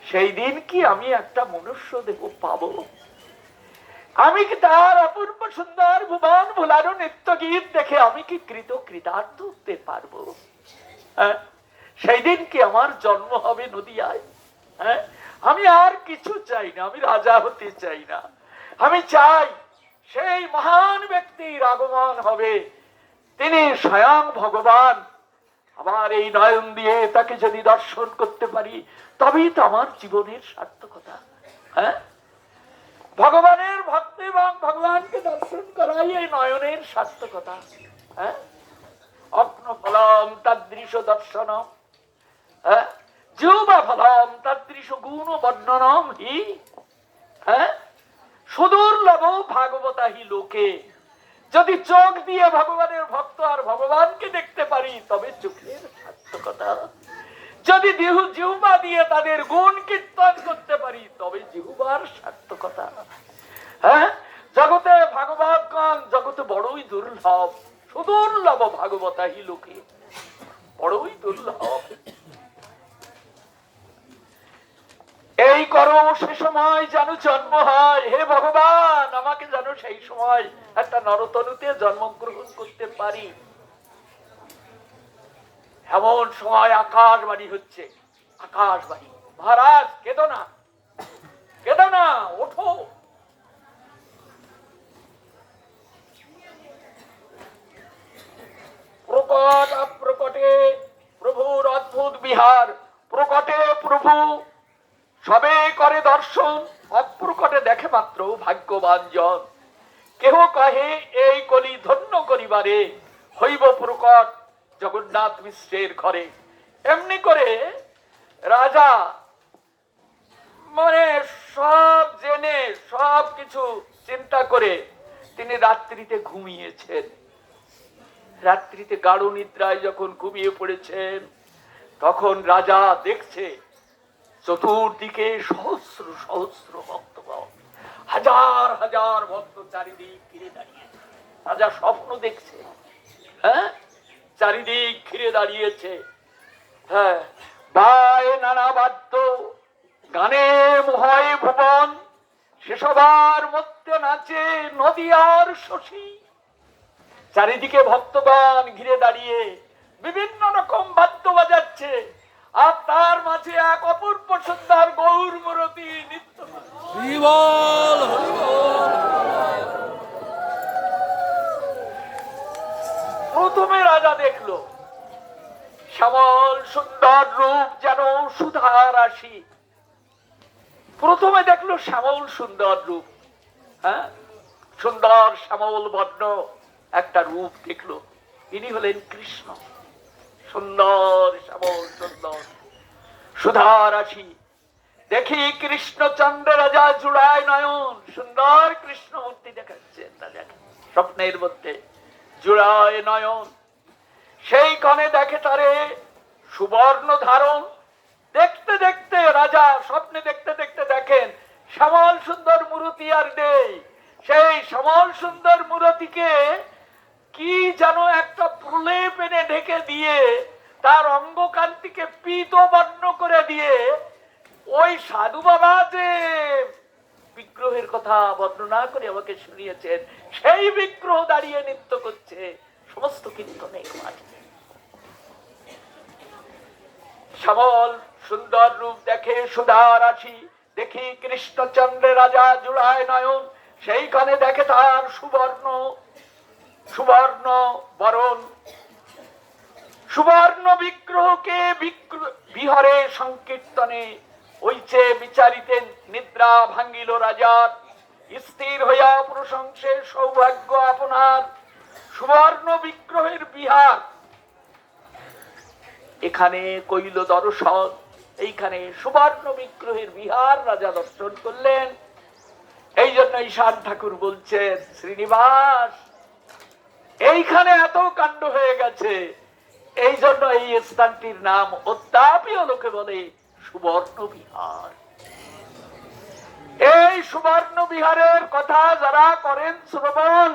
সেই দিন কি আমি একটা মনুষ্য দেহ পাবো? আমি কি তার অপূর্ব সুন্দর ভুবন ভোলানো নিত্য গীত দেখে আমি কি কৃতার্থ হতে পারবো? হ্যাঁ, সেই দিন কি আমার জন্ম হবে নদিয়ায়? হ্যাঁ, আমি আর কিছু চাই না, আমি রাজা হতে চাই না, আমি চাই সেই মহান ব্যক্তির আগমন হবে, তিনি স্বয়ং ভগবান। আমার এই নয়ন দিয়ে তাকে যদি দর্শন করতে পারি তবেই তো আমার জীবনের সার্থকতা। হ্যাঁ, ভগবানের ভক্তি এবং ভগবানকে দর্শন করাই এই নয়নের সার্থকতা। হ্যাঁ, অগ্ন ফলম তাদৃশ দর্শনম, হ্যাঁ, জিহ্বা ফলম তাদৃশ গুণ বর্ণনম হি। হ্যাঁ, সুদুর্লভ ভাগবতা হি লোকে, যদি চোখ দিয়ে ভগবানের ভক্ত আর ভগবানকে দেখতে পারি তবে চোখের সার্থকতা, যদি জিহ্বা দিয়ে তাদের গুণ কীর্তন করতে পারি তবে জিহ্বার সার্থকতা। হ্যাঁ, জগতে ভাগবতগণ জগতে বড়ই দুর্লভ, সুদুর্লভ ভাগবতা হি লোকে, বড়ই দুর্লভ। এই করো সে সময় যেন জন্ম হয়, হে ভগবান আমাকে যেন সেই সময় একটা নরতনুতে জন্মগ্রহণ করতে পারি। এমন সময় আকাশবাণী হচ্ছে, আকাশবাণী, মহারাজ কেঁদো না, কেঁদো না, ওঠো। প্রকট অপ্রকটে প্রভুর অদ্ভুত বিহার, প্রকটে প্রভু সবে করে দর্শন, অপ্রকটে দেখে মাত্র ভাগ্যবান জন। কেহ কহে এই কলি ধন্য করিবারে, হইব প্রকট জগন্নাথ মিশ্রের ঘরে। এমনি করে রাজা মানে সব জেনে সব কিছু চিন্তা করে তিনি রাত্রিতে ঘুমিয়েছেন। রাত্রিতে গাঢ় নিদ্রায় যখন ঘুমিয়ে পড়েছেন তখন রাজা দেখছে চতুর্দিকে সহস্র সহস্র ভক্তগণ, হাজার হাজার ভক্ত চারিদিক ঘিরে দাঁড়িয়ে। রাজা স্বপ্ন দেখছে, হ্যাঁ, চারিদিক ঘিরে দাঁড়িয়েছে। হ্যাঁ, বায় নানা বাদ্য, গানে মোহয় ভুবন, সেসবার মধ্যে নাচে নদিয়ার শশী। চারিদিকে ভক্তগণ ঘিরে দাঁড়িয়ে বিভিন্ন রকম বাদ্য বাজাচ্ছে, আর তার মাঝে এক অপূর্ব সুন্দর গৌর মূরতি নৃত্য। প্রথমে রাজা দেখলো শ্যামল সুন্দর রূপ যেন সুধা রাশি। প্রথমে দেখলো শ্যামল সুন্দর রূপ, হ্যাঁ, সুন্দর শ্যামল বর্ণ একটা রূপ দেখলো, ইনি হলেন কৃষ্ণ। সুন্দর শ্যামল সুন্দর সুধা রাশি দেখি কৃষ্ণচন্দ্র রাজা জুড়ায় নয়ন, সুন্দর কৃষ্ণ মূর্তি দেখাচ্ছেন রাজাকে স্বপ্নের মধ্যে। জুড়ায় নয়ন। সেইখানে দেখে তারে সুবর্ণ ধারণ। দেখতে দেখতে রাজা স্বপ্নে দেখতে দেখতে দেখেন শ্যামল সুন্দর মূরতি আর নেই। সেই শ্যামল সুন্দর মূরতিকে কি যেন একটা প্রলেপ এনে ঢেকে দিয়ে তার অঙ্গকান্তিকে পীত বর্ণ করে দিয়ে ওই সাধু বাবা যে বিগ্রহের কথা বর্ণনা করে আমাকে শুনিয়েছেন, সেই বিগ্রহ দাঁড়িয়ে নৃত্য করছে সমস্ত কীর্তনের মাঝে। শ্যামল সুন্দর রূপ দেখে সুধা রাশি, দেখি কৃষ্ণচন্দ্রে রাজা জুড়ায় নয়ন। সেইখানে দেখে তার সুবর্ণ সুবর্ণ বরণ। সুবর্ণ বিগ্রহকে বিহরে সংকীর্তনে ওইছে বিচারিতে নিদ্রা ভাঙ্গিল রাজার। স্থির হইয়া প্রশংসে সৌভাগ্য আপনার। সুবর্ণ বিগ্রহের বিহার এখানে কইল দর্শন। এইখানে সুবর্ণ বিগ্রহের বিহার রাজা দর্শন করলেন। এই জন্য ঈশান ঠাকুর বলছেন, শ্রীনিবাস এইখানে এত কাণ্ড হয়ে গেছে, এই জন্য এই স্থানটির নাম অদ্যাপিও লোকে বলে সুবর্ণ বিহার। এই সুবর্ণ বিহারের কথা যারা করেন শ্রবণ,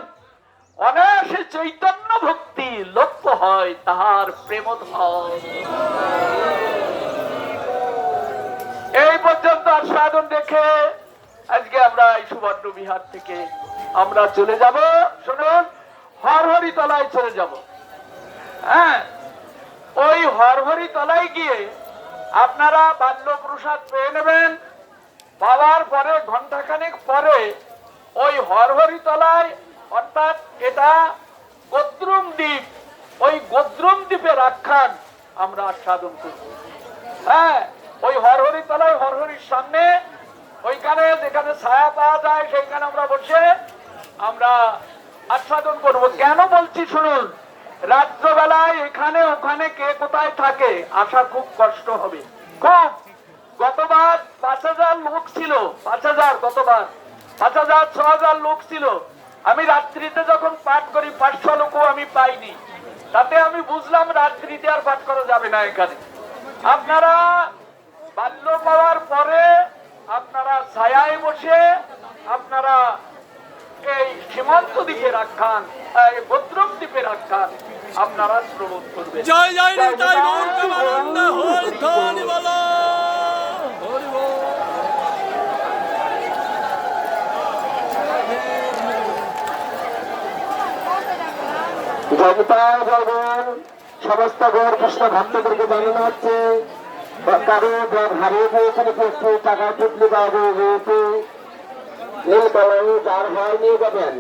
অনায়াসে চৈতন্য ভক্তি লক্ষ্য হয় তাহার প্রেমধন। এই পর্যন্ত আস্বাদন দেখে আজকে আমরা এই সুবর্ণ বিহার থেকে আমরা চলে যাব। শুনুন, হরহরি তলায় চলে যাব। হ্যাঁ, ওই হরহরি তলায় গিয়ে আপনারা বাল্য প্রসাদ পেয়ে নেবেন। পাওয়ার পরে ঘন্টাখানেক পরে ওই হরহরি তলায়, অর্থাৎ এটা গোদ্রুম দ্বীপ, ওই গোদ্রুম দ্বীপের আখ্যান আমরা আস্বাদন করব। হ্যাঁ, ওই হরহরি তলায় হরহরির সামনে ওইখানে যেখানে ছায়া পাওয়া যায় সেইখানে আমরা বসে আমরা আস্বাদন করব। কেন বলছি শুনুন, রাত্রবেলায় এখানে ওখানে কে কোথায় থাকে আসা খুব কষ্ট হবে, খুব। গতবার ৫,০০০ লোক ছিল, ৫,০০০, গতবার ৫,০০০ ৬,০০০ লোক ছিল। আমি রাত্রিতে যখন পাঠ করি ৫০০ লোকও আমি পাইনি। তাতে আমি বুঝলাম রাত্রিতে আর পাঠ করা যাবে না এখানে। আপনারা বাল্য পাওয়ার পরে আপনারা ছায়ায় বসে আপনারা এই সীমান্ত দ্বীপের আখ্যান, গোদ্রুম দ্বীপের আখ্যান আপনারা শ্রবণ করবেন। জয় জয় নিতাই গৌর প্রেমানন্দ হরি ধ্বনি বলো হরি বল। জগতায় ভগবান সমস্ত গৌর কৃষ্ণ ভক্তদেরকে জানানো হচ্ছে, কারো হারিয়ে গিয়েছিল একটু টাকা টুকলি পাবো যেহেতু নীল কলম যার হয় নিয়ে যাবেন।